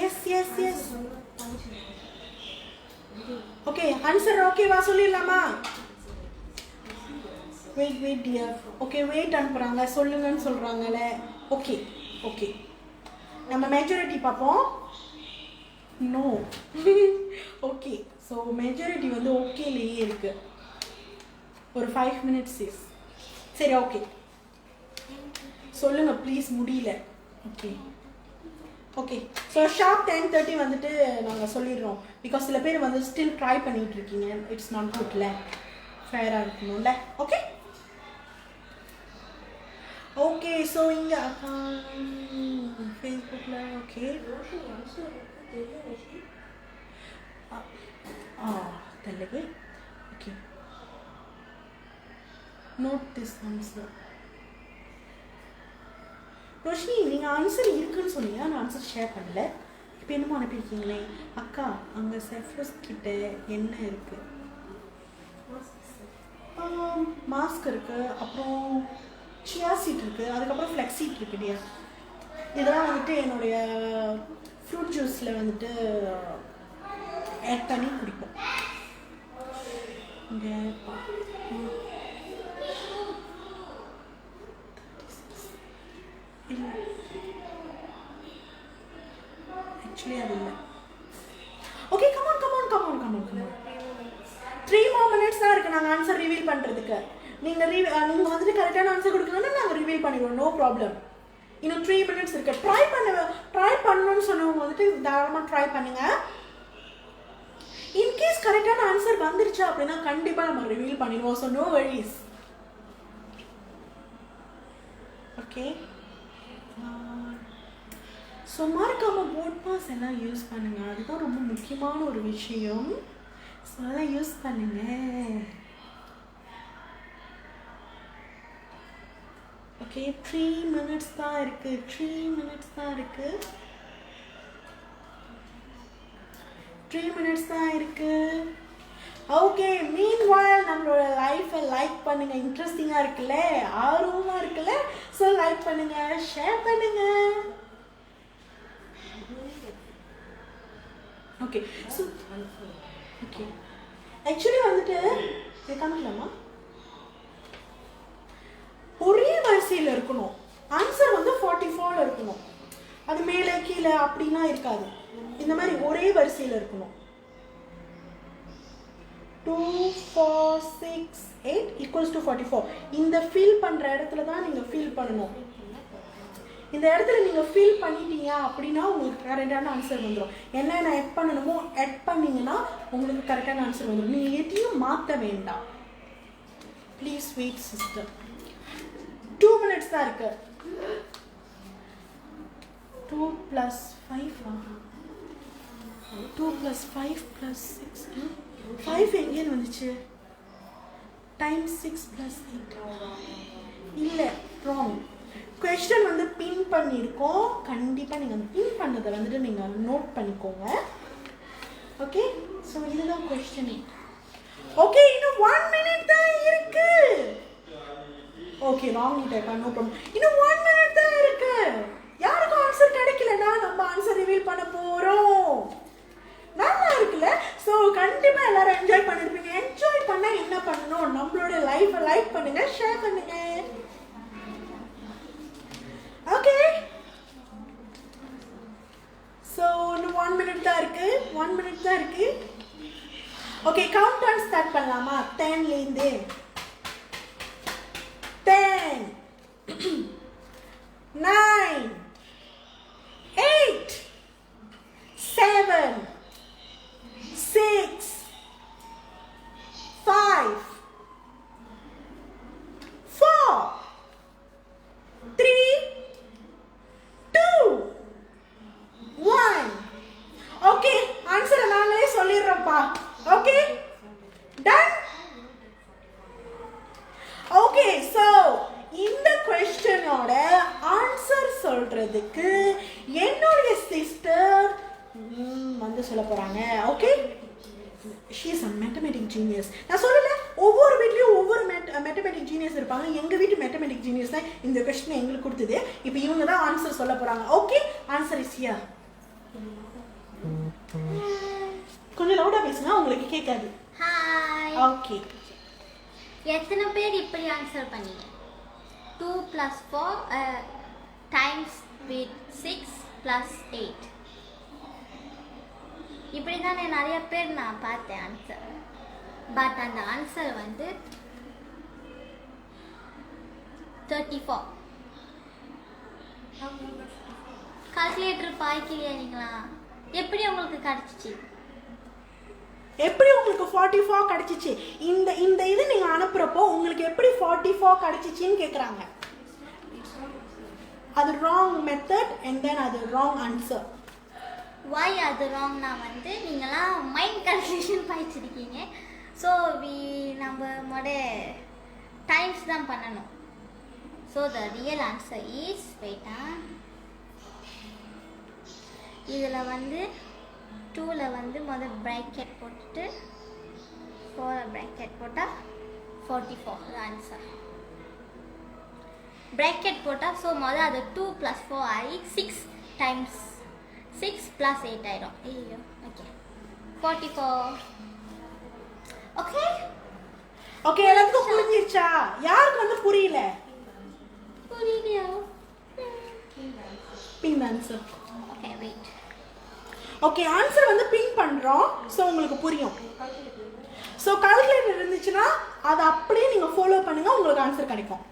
yes yes yes. Okay, answer ஓகேவா? சொல்லிடலாமா? Wait wait dear. Okay, wait அனுப்புகிறாங்க, சொல்லுங்கன்னு சொல்கிறாங்களே. ஓகே ஓகே, நம்ம மெஜாரிட்டி பார்ப்போம். நோ. ஓகே, ஸோ மெஜாரிட்டி வந்து ஓகேலேயே இருக்கு. ஒரு 5 மினிட்ஸ் இஸ் சரி. ஓகே, சொல்லுங்கள் ப்ளீஸ், முடியல. ஓகே ஓகே, ஸோ ஷார்ப் 10:30 வந்துட்டு நாங்கள் சொல்லிடுறோம். பிகாஸ் சில பேர் வந்து ஸ்டில் ட்ரை பண்ணிகிட்டு இருக்கீங்க. இட்ஸ் நாட் குட்ல, ஃபேராக இருக்கணும்ல. ஓகே ஓகே, ஸோ இங்கே ஃபேஸ்புக்கில் ஓகே தெரியல. Okay, note this answer. Roshini, நீங்கள் ஆன்சர் இருக்குன்னு சொன்னீங்க, நான் ஆன்சர் ஷேர் பண்ணல. இப்போ என்னமோ அனுப்பியிருக்கீங்களே. அக்கா, அங்கே செஃப்ரோஸ் கிட்ட என்ன இருக்குது? மாஸ்க் இருக்குது, அப்புறம் சியா சீட் இருக்குது, அதுக்கப்புறம் ஃப்ளெக்ஸ் சீட் இருக்குது இல்லையா. இதெல்லாம் வந்துட்டு என்னுடைய ஃப்ரூட் ஜூஸில் வந்துட்டு ஆட் பண்ணி குடிப்போம். இங்கே இல்லை, ஆக்சுவலி அது இல்லை. Okay, come on come on come on come on come on. 3 more minutes தான் இருக்குது நாங்கள் ஆன்சர் ரிவீல் பண்ணுறதுக்கு. நீங்கள் நீங்கள் வந்துட்டு கரெக்டான ஆன்சர் கொடுக்கணும்னா நாங்கள் ரிவீல் பண்ணிடுவோம், நோ ப்ராப்ளம். இன்னும் 3 minutes இருக்குது. ட்ரை பண்ணணும்னு சொன்னவங்க வந்துட்டு தாராளமாக ட்ரை பண்ணுங்கள். இன்கேஸ் கரெக்டான ஆன்சர் வந்துருச்சு அப்படின்னா கண்டிப்பாக நம்ம ரிவீல் பண்ணிடுவோம். So no worries. Okay, so மறக்காமல் போட் பாஸ் எல்லாம் யூஸ் பண்ணுங்கள், அதுதான் ரொம்ப முக்கியமான ஒரு விஷயம். ஸோ அதெல்லாம் யூஸ் பண்ணுங்க. ஓகே 3 minutes தான் இருக்குது, 3 minutes தான் இருக்குது, 3 minutes தான் இருக்குது. ஓகே மீன்வாயில் நம்மளோட லைஃப்பை லைக் பண்ணுங்கள். இன்ட்ரெஸ்டிங்காக இருக்குல்ல, ஆர்வமாக இருக்குல்ல. ஸோ லைக் பண்ணுங்கள், ஷேர் பண்ணுங்கள். ஓகே ஸோ ஓகே ஆக்சுவலி வந்துட்டு இதை காமிக்கலாமா, ஒரே வரிசையில் இருக்கணும். ஆன்சர் வந்து 44 இருக்கணும், அது மேலே கீழே அப்படிலாம் இருக்காது. இந்த மாதிரி ஒரே வரிசையில் இருக்கணும். 2 4 6 8 equals to 44. இந்த ஃபில் பண்ணுற இடத்துல தான் நீங்கள் ஃபில் பண்ணணும். இந்த இடத்துல நீங்கள் ஃபில் பண்ணிட்டீங்க அப்படின்னா உங்களுக்கு கரெக்டான ஆன்சர் வந்துடும். என்னென்ன ஆட் பண்ணணுமோ ஆட் பண்ணிங்கன்னா உங்களுக்கு கரெக்டான ஆன்சர் வந்துடும். நீங்கள் எதையும் மாற்ற வேண்டாம். Please wait sister. 2 minutes தான் இருக்கு. 2 + 5 2 + 5 + 6 5 எங்கேன்னு வந்துச்சு? டைம் 6 + 8 இல்லை, ராங். கொஸ்டின் வந்து பின் பண்ணியிருக்கோம். கண்டிப்பாக நீங்கள் அந்த பின் பண்ணதை வந்துட்டு நீங்கள் நோட் பண்ணிக்கோங்க. ஓகே ஸோ இதுதான் கொஸ்டின். ஓகே இன்னும் 1 minute தான் இருக்கு. ஓகே ராங் டைப்பா, நோ ப்ராப்ளம். இன்னும் 1 minute தான் இருக்கு. யாருக்கும் ஆன்சர் கிடைக்கலன்னா நம்ம ஆன்சர் ரிவீல் பண்ண போகிறோம். நல்லா இருக்குல்ல? ஸோ கண்டிப்பாக எல்லாரும் என்ஜாய் பண்ணிருப்பீங்க. என்ஜாய் பண்ண என்ன பண்ணணும், நம்மளோட லைஃப்பை லைக் பண்ணுங்க, ஷேர் பண்ணுங்க. ஓகே ஸோ இன்னும் 1 minute தான் இருக்கு, 1 minute தான் இருக்கு. ஓகே கவுண்ட் டவுன் ஸ்டார்ட் பண்ணலாமா? 10லேருந்து 10 9 8 7 6 5 4 3 2 1. ஓகே ஆன்சரை நாங்களே சொல்லிடுறோம்ப்பா. Okay done. ஓகே ஸோ இந்த கொஸ்டினோட ஆன்சர் சொல்றதுக்கு என்னுடைய சிஸ்டர் வந்து சொல்ல போறாங்க. Okay she is a mathematic genius. நான் சொல்லல, ஒவ்வொரு வீட்லேயும் ஒவ்வொரு மேத்தமெட்டிக் ஜீனியஸ் இருப்பாங்க. எங்கள் வீட்டு மேத்தமெட்டிக் ஜீனியஸ் தான் இந்த கொஸ்டினை எங்களுக்கு கொடுத்தது. இப்போ இவங்க தான் ஆன்சர் சொல்ல போகிறாங்க. Okay answer is here. கொஞ்சம் லவுடாக பேசுனா உங்களுக்கு கேட்காது. ஹாய். ஓகே எத்தனை பேர் இப்படி ஆன்சர் பண்ணீங்க? 2 + 4 டைம்ஸ் வித் 6 + 8. இப்படி தானே நிறைய பேர் நான் பார்த்தேன் ஆன்சர். பட் அந்த ஆன்சர் வந்து 34. கால்குலேட்டர் பாய்க்கலையா நீங்களா? எப்படி உங்களுக்கு கிடைச்சிச்சு? எப்படி உங்களுக்கு 44 கிடைச்சிச்சு? இந்த இந்த இது நீங்கள் அனுப்புகிறப்போ உங்களுக்கு எப்படி 44 கிடைச்சிச்சின்னு கேட்குறாங்க. அது ராங் மெத்தட் அண்ட் தென் அது ராங் ஆன்சர். why அது ராங்னா வந்து நீங்களாம் மைண்ட் கால்குலேஷன் படிச்சிருக்கீங்க. ஸோ நம்ம டைம்ஸ் தான் பண்ணணும். So the real answer is வெயிட்டா, இதில் வந்து 2ல் வந்து முதல் ப்ராக்கெட் போட்டுட்டு 4 ப்ராக்கெட் போட்டால் 44 ஆன்சர். ப்ராக்கெட் போட்டால் ஸோ முதல் அது 2 + 4 ஆகி 6 டைம்ஸ் 6 + 8 ஆயிடும். ஐயோ ஓகே 44. ஓகே ஓகே எல்லாத்துக்கும் புரிஞ்சிருச்சா? யாருக்கு வந்து புரியல? புரியலையா? Pin answer. Okay wait. Okay answer வந்து பின் பண்ணுறோம். ஸோ உங்களுக்கு புரியும். ஸோ கால்குலேட்டர் இருந்துச்சுன்னா அதை அப்படியே நீங்கள் ஃபாலோ பண்ணுங்கள், உங்களுக்கு ஆன்சர் கிடைக்கும்.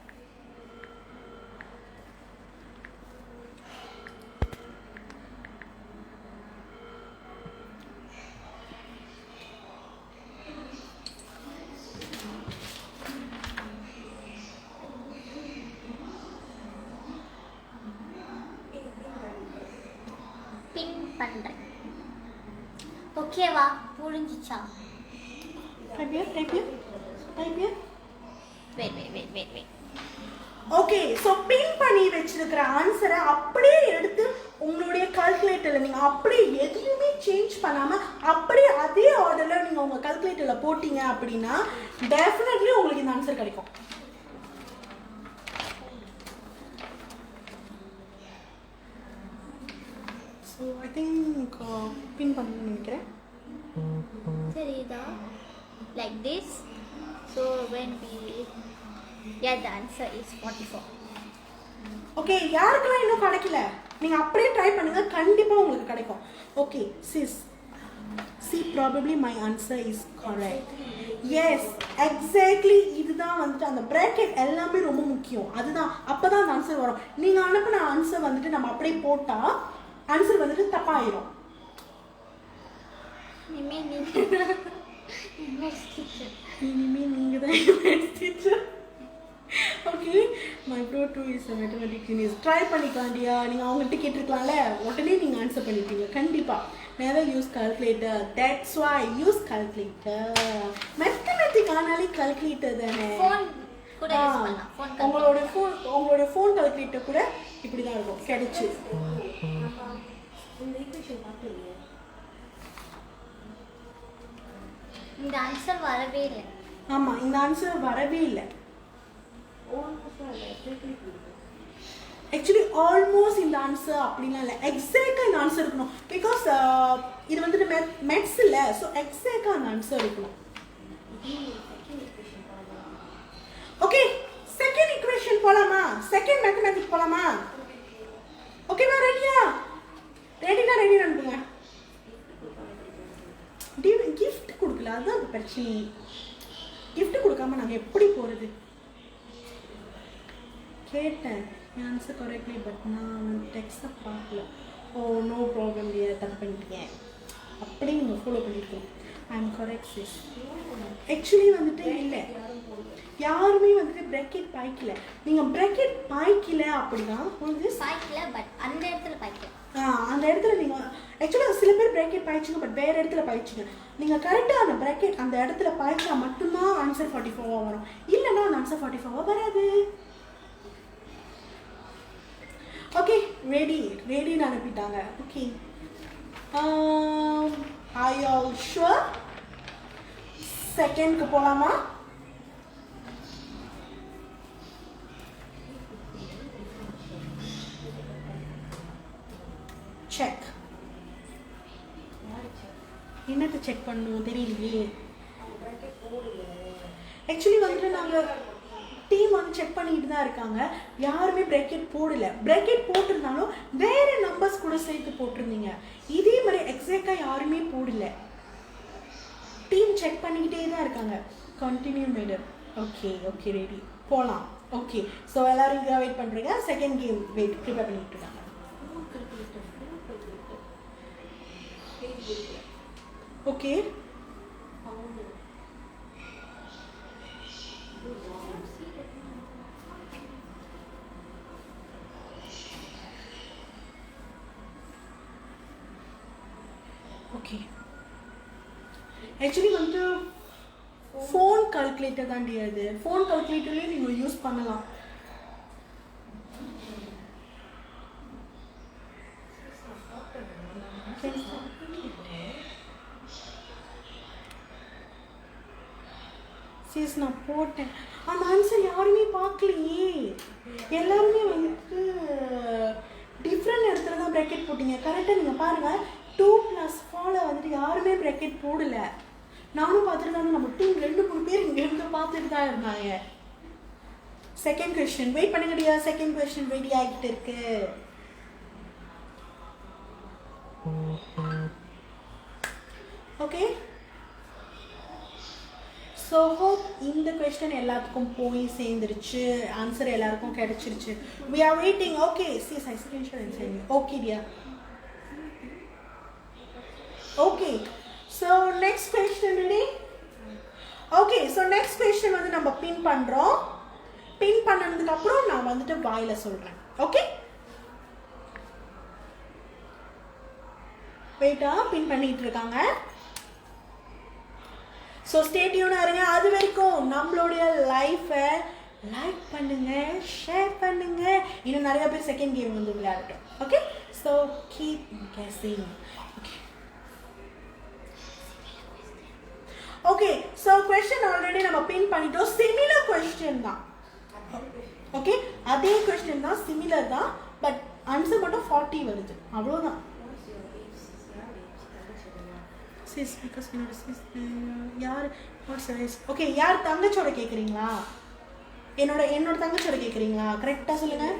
ஓகேவா புரிஞ்சிச்சா? Type here. Wait. Okay, so pin பண்ணி வச்சிருக்கிற ஆன்சரை அப்படியே எடுத்து உங்களுடைய கால்குலேட்டரில் நீங்கள் அப்படியே எதுவுமே சேஞ்ச் பண்ணாமல் அப்படியே அதே ஆர்டரில் நீங்கள் உங்கள் கால்குலேட்டரில் போட்டிங்க அப்படின்னா டெஃபினெட்லி உங்களுக்கு இந்த ஆன்சர் கிடைக்கும். ஸோ ஐ திங்க் பின் பண்ணணும்னு நினைக்கிறேன். சரிதா, like this. So when we get the answer is 44. Okay, யாருக்கெல்லாம் இன்னும் கிடைக்கல நீங்கள் அப்படியே ட்ரை பண்ணுங்க, கண்டிப்பாக உங்களுக்கு கிடைக்கும். Okay sis, see probably my answer is correct. Yes, exactly. இதுதான் வந்துட்டு அந்த bracket எல்லாமே ரொம்ப முக்கியம். அதுதான் அப்பதான் அந்த ஆன்சர் வரும். நீங்க அனுப்புன ஆன்சர் வந்துட்டு நம்ம அப்படியே போட்டா ஆன்சர் வந்துட்டு தப்பாயிரும். இனிமே நீங்க தான் teacher. Okay, my bro 2 is a mathematics genius. Try பண்ணிக்கலாம்டியா, நீங்கள் அவங்கள்ட்ட கேட்டிருக்கலாம்ல, உடனே நீங்கள் ஆன்சர் பண்ணிட்டீங்க. கண்டிப்பாக never use calculator. That's why use calculator. Mathematics ஆனாலே calculator தானே. ஃபோன் கூட யூஸ் பண்ணலாம். உங்களோட ஃபோன் கால்குலேட்டர் கூட இப்படி தான் இருக்கும். கிடைச்சு இந்த ஆன்சர் வரவே இல்லை. ஆமாம், இந்த ஆன்சர் வரவே இல்லை. ஆக்சுவலி ஆல்மோஸ்ட் இந்த ஆன்சர் அப்படிலாம் இல்லை, எக்ஸாக்டாக இந்த ஆன்சர் இருக்கணும். பிகாஸ் இது வந்துட்டு மேத்ஸ் இல்லை, ஸோ எக்ஸாக்டாக அந்த ஆன்சர் இருக்கணும். ஓகே, செகண்ட் ஈக்குவேஷன் போலாமா? செகண்ட் மேத்தமேட்டிக் போலாமா? ஓகேவா? ரெடியா? ரெடினா ரெடி அனுப்புங்க. கிஃப்ட் கொடுக்கல, அதுதான் அந்த பிரச்சனை. கிஃப்ட் கொடுக்காம நாங்கள் எப்படி போகிறது? கேட்டேன் ஆன்சர் கரெக்ட்லி, பட் நான் டெக்ஸ்ட்டை பார்க்கல. ஓ நோ ப்ராப்ளம், தப்பு பண்ணிட்டேன். அப்படியே நீங்கள் ஃபாலோ பண்ணியிருக்கோம். I am correct sis. Actually வந்துட்டு இல்லை, யாருமே வந்துட்டு ப்ராக்கெட் பாய்க்கல. நீங்கள் ப்ராக்கெட் பாய்க்கல அப்படின்னா வந்து பாய்க்கல, பட் அந்த இடத்துல பாய்க்கல. அந்த இடத்துல நீங்கள் ஆக்சுவலாக சில பேர் ப்ராக்கெட் பாய்ச்சிங்க, பட் வேறு இடத்துல பாய்ச்சிங்க. நீங்கள் கரெக்டாக அந்த ப்ராக்கெட் அந்த இடத்துல பாய்ச்சா மட்டும்தான் ஆன்சர் 44 வரும். இல்லைன்னா அந்த ஆன்சர் 44 வராது. ஓகே, ரெடின்னு அனுப்பிட்டாங்க. Okay, are you all sure? செகண்ட்க்கு போகலாமா? செக். என்னத்தை செக் பண்ணணும் தெரியலையே. ஆக்சுவலி வந்துட்டு நாங்கள் டீம் வந்து செக் பண்ணிட்டு தான் இருக்காங்க. யாருமே ப்ராக்கெட் போடல. ப்ராக்கெட் போட்டிருந்தாலும் வேற நம்பர்ஸ் கூட சேர்த்து போட்டிருந்தீங்க. இதே மாதிரி எக்ஸாக்டாக யாருமே போடல. டீம் செக் பண்ணிக்கிட்டே தான் இருக்காங்க. Continue madam. ஓகே ரெடி போகலாம். ஓகே, ஸோ எல்லாரும் இங்கே வெயிட் பண்ணுறீங்க. செகண்ட் கேம் ப்ரிப்பேர் பண்ணிட்டு இருக்காங்க. Okay, okay. ஆக்சுவலி வந்து ஃபோன் கால்குலேட்டர் தான் முடியாது. ஃபோன் கால்குலேட்டர்லேயே நீங்கள் யூஸ் பண்ணலாம். சீஸ் நான் போட்டேன், அந்த ஆன்சர் யாருமே பார்க்கலையே. எல்லாருமே வந்துட்டு டிஃப்ரெண்ட் இடத்துல தான் ப்ராக்கெட் போட்டிங்க. கரெக்டாக நீங்கள் பாருங்கள், 2 + 4 வந்துட்டு யாருமே ப்ராக்கெட் போடல. நானும் பார்த்துட்டு தான், நம்ம டீம் 2-3 பேர் இங்கே இருந்து பார்த்துட்டு தான் இருந்தாங்க. செகண்ட் கொஸ்டின் வெயிட் பண்ணுங்கடியா. செகண்ட் கொஸ்டின் ரெடி ஆகிட்டு இருக்கு. ஓகே, ஸோ ஹோப் இந்த கொஸ்டின் எல்லாத்துக்கும் போய் சேர்ந்துருச்சு. ஆன்சர் எல்லாருக்கும் கிடைச்சிருச்சு. we are waiting. Okay sis, I screenshot and send you. Okay dear. Okay, so next question ready. Okay, so next question வந்து நம்ம பின் பண்ணுறோம். பின் பண்ணதுக்கு அப்புறம் நான் வந்துட்டு வாயில சொல்கிறேன். ஓகே, வெயிட்டா பின் பண்ணிட்டு இருக்காங்க. ஸோ ஸ்டே டியூனாக இருங்க. அது வரைக்கும் நம்மளுடைய லைஃப்பை லைக் பண்ணுங்க, ஷேர் பண்ணுங்க. இன்னும் நிறைய பேர் செகண்ட் கேம் வந்து விளையாடட்டும். Okay, so keep guessing. Okay, so question already நம்ம பின் பண்ணிட்டோம். சிமிலர் கொஸ்டின் தான். ஓகே, அதே கொஸ்டின் தான், சிமிலர் தான். பட் ஆன்சர் மட்டும் 40 வருது, அவ்வளோதான். யார் ஓகே, யார் தங்கச்சோட கேட்குறீங்களா? என்னோட தங்கச்சோட கேட்குறீங்களா? கரெக்டாக சொல்லுங்கள்.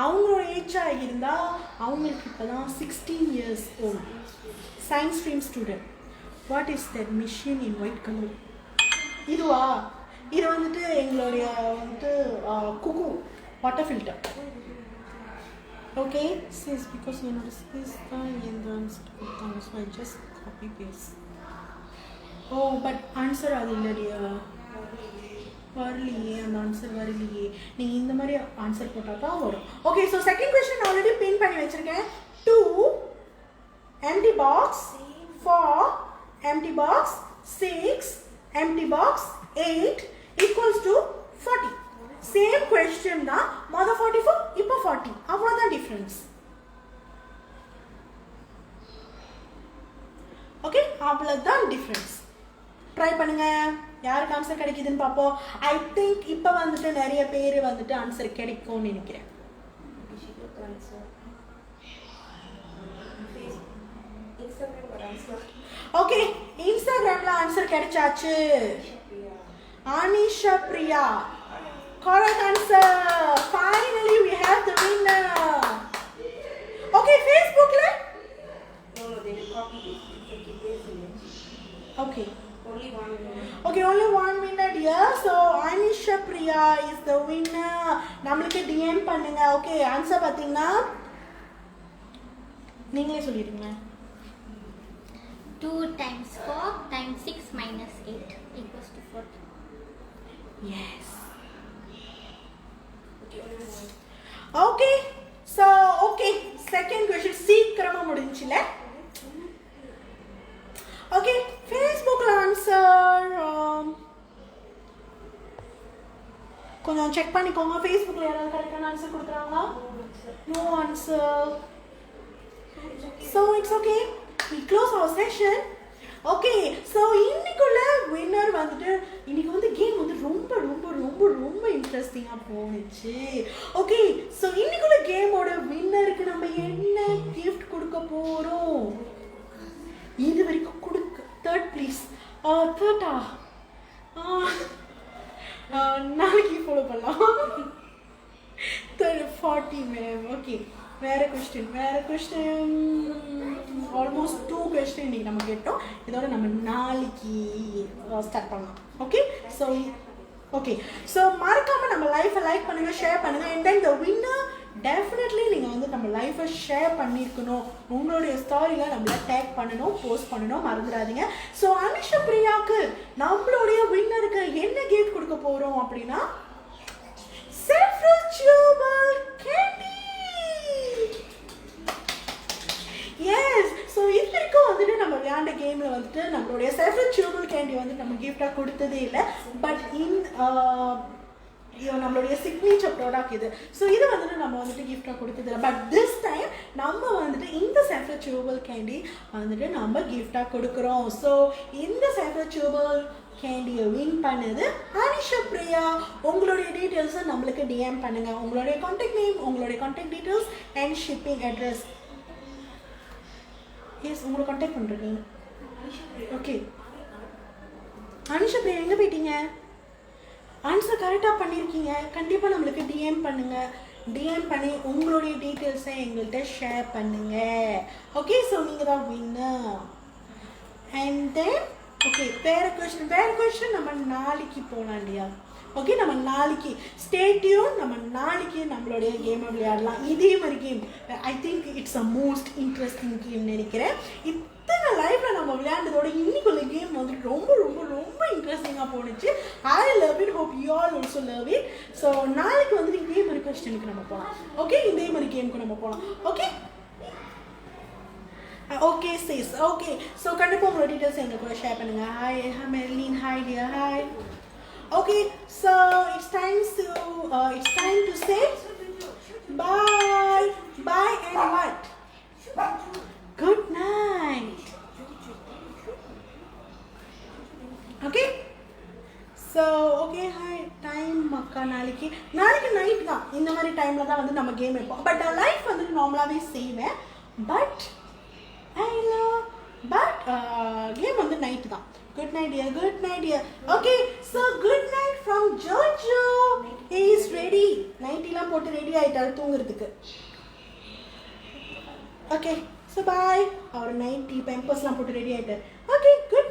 அவங்களோட ஏஜாக இருந்தால் அவங்களுக்கு இப்போ தான் 16 years old. Science stream student. What is that machine in white colour? இதுவா? இது வந்துட்டு எங்களுடைய வந்துட்டு குக்கு water filter. Okay, sis because என்னோட சிஸ் தான் எந்த ஆன்சர் கொடுத்தாங்க, so I just copy paste. Oh but answer அது இல்லையா? வரலையே, அந்த ஆன்சர் வரலையே. நீங்கள் இந்த மாதிரி ஆன்சர் போட்டால் தான் வரும். Okay, so second question already pin பண்ணி வச்சுருக்கேன். 2 empty box, 4 empty box, 6 empty box, 8 equals to 40. Same question தான். மொதல் 44, இப்போ 40, அவ்வளோதான் டிஃப்ரென்ஸ். ஓகே, அவ்வளோதான் டிஃப்ரென்ஸ். ட்ரை பண்ணுங்க, யாருக்கு ஆன்சர் கிடைக்குதுன்னு பார்ப்போம். ஐ திங்க் இப்போ வந்துட்டு நிறைய பேர் வந்துட்டு ஆன்சர் கிடைக்கும்னு நினைக்கிறேன். ஓகே, இன்ஸ்டாகிராம்ல ஆன்சர் கிடைச்சாச்சு. Anisha Priya, correct answer. Finally we have the winner. Okay, Facebookல? No, they will copy it. Okay. Only one winner. Okay, only one winner dear. So Anisha Priya is the winner. நம்மளுக்கு DM பண்ணுங்க. Okay, answer பாத்தீங்கன்னா நீங்களே சொல்லிடுங்க. 2 times 4 times 6 minus 8 equals to 40. Yes. Okay, Okay. So okay, second question சீக்கிரமா முடிஞ்சில. Okay, Facebook answer கொஞ்சம் check பண்ணிக்கோங்க. Facebookல யாராவது கரெக்டான ஆன்சர் கொடுக்குறாங்களா? No answer. So it's okay. We close our session. Okay, so இன்னைக்குள்ள winner வந்துட்டு இன்னைக்கு வந்து கேம் வந்து ரொம்ப ரொம்ப ரொம்ப ரொம்ப இன்ட்ரெஸ்டிங்கா போனுச்சு. ஓகே, so இன்னைக்குள்ள கேமோட வின்னருக்கு நம்ம என்ன gift கொடுக்க போறோம்? இது வரைக்கும் கொடுக்க third please. Third-ஆ? நாளைக்கு ஃபாலோ பண்ணலாம். 40 மேம். ஓகே, வேற கொஸ்டின் ஆல்மோஸ்ட் 2 கொஸ்டின் இன்னைக்கு நம்ம கேட்டோம். இதோட நம்ம நாளைக்கு ஸ்டார்ட் பண்ணலாம். ஓகே, ஸோ மறக்காம நம்ம லைஃப்பை லைக் பண்ணுங்க, ஷேர் பண்ணுங்க. And then the winner definitely நீங்கள் வந்து நம்ம லைஃப்பை ஷேர் பண்ணியிருக்கணும். உங்களுடைய ஸ்டாரியில் நம்மள டேக் பண்ணணும், போஸ்ட் பண்ணணும், மறந்துடாதீங்க. ஸோ அனிஷா பிரியாவுக்கு நம்மளுடைய வின்னருக்கு என்ன கிஃப்ட் கொடுக்க போகிறோம் அப்படின்னா Saffron Chewable Candy. Yes, so இது வரைக்கும் வந்துட்டு நம்ம விளையாண்ட கேமில் வந்துட்டு நம்மளுடைய Saffron Chewable Candy வந்து நம்ம கிஃப்டாக கொடுத்ததே இல்லை. பட் நம்மளுடைய சிக்னேச்சர் ப்ராடக்ட் இது. ஸோ இது வந்துட்டு நம்ம வந்துட்டு கிஃப்டாக கொடுத்ததில்லை. பட் திஸ் டைம் நம்ம வந்துட்டு இந்த Saffron Chewable Candy வந்துட்டு நம்ம கிஃப்டாக கொடுக்குறோம். ஸோ இந்த Saffron Chewable கேண்டியை வின் பண்ணது அனிஷா பிரியா. உங்களுடைய டீட்டெயில்ஸை நம்மளுக்கு டிஎம் பண்ணுங்க. உங்களுடைய கான்டாக்ட் நேம், உங்களுடைய contact details and shipping address. Yes, உங்களை கான்டாக்ட் பண்ணுறேன். ஓகே, அனிஷா பிரியா எங்கே போயிட்டீங்க? ஆன்சர் கரெக்டாக பண்ணியிருக்கீங்க. கண்டிப்பாக நம்மளுக்கு டிஎம் பண்ணுங்கள். டிஎம் பண்ணி உங்களுடைய டீட்டெயில்ஸை எங்கள்கிட்ட ஷேர் பண்ணுங்கள். ஓகே, ஸோ நீங்கள் தான் வின்னர். அண்ட் தென் ஓகே, வேறு கொஸ்டின் நம்ம நாளைக்கு போகலாம் இல்லையா? ஓகே, நம்ம நாளைக்கு ஸ்டே டியூன். நம்ம நாளைக்கு நம்மளுடைய கேமை விளையாடலாம். இதே மாதிரி game I think it's a most interesting game நினைக்கிறேன். இத்தனை லைஃப்பில் நம்ம விளையாண்டதோட இன்னைக்குள்ள கேம் வந்து ரொம்ப ரொம்ப ரொம்ப இன்ட்ரெஸ்டிங்காக போணுச்சு. I love it, hope you all also love it. So நாளைக்கு வந்துட்டு இதே மாதிரி கொஸ்டினுக்கு நம்ம போகலாம். ஓகே, இதே மாதிரி கேமுக்கு நம்ம போகலாம். Okay Okay sis, okay. So கண்டிப்பா உங்களோட டீடைல்ஸ் எங்க கூட ஷேர் பண்ணுங்க. Hi Marilyn, hi dear, hi. Okay, so it's time to say bye. Bye and what? Good night. Okay? So okay, hi. Time மக்கா நாளைக்கு நைட் தான் இந்த மாதிரி டைம்ல தான் வந்து நம்ம கேம் வைப்போம். பட் லைஃப் வந்து நார்மலாவே செய்வேன். பட் game வந்து நைட் தான். Good night dear. Okay, so good night from Jojo. He is ready. Night எல்லாம் போட்டு ரெடி ஆயிட்டாரு தூங்குறதுக்கு. Okay, so bye. அவர் நைட்டி pampers எல்லாம் போட்டு ரெடி ஆயிட்டாரு. Okay, good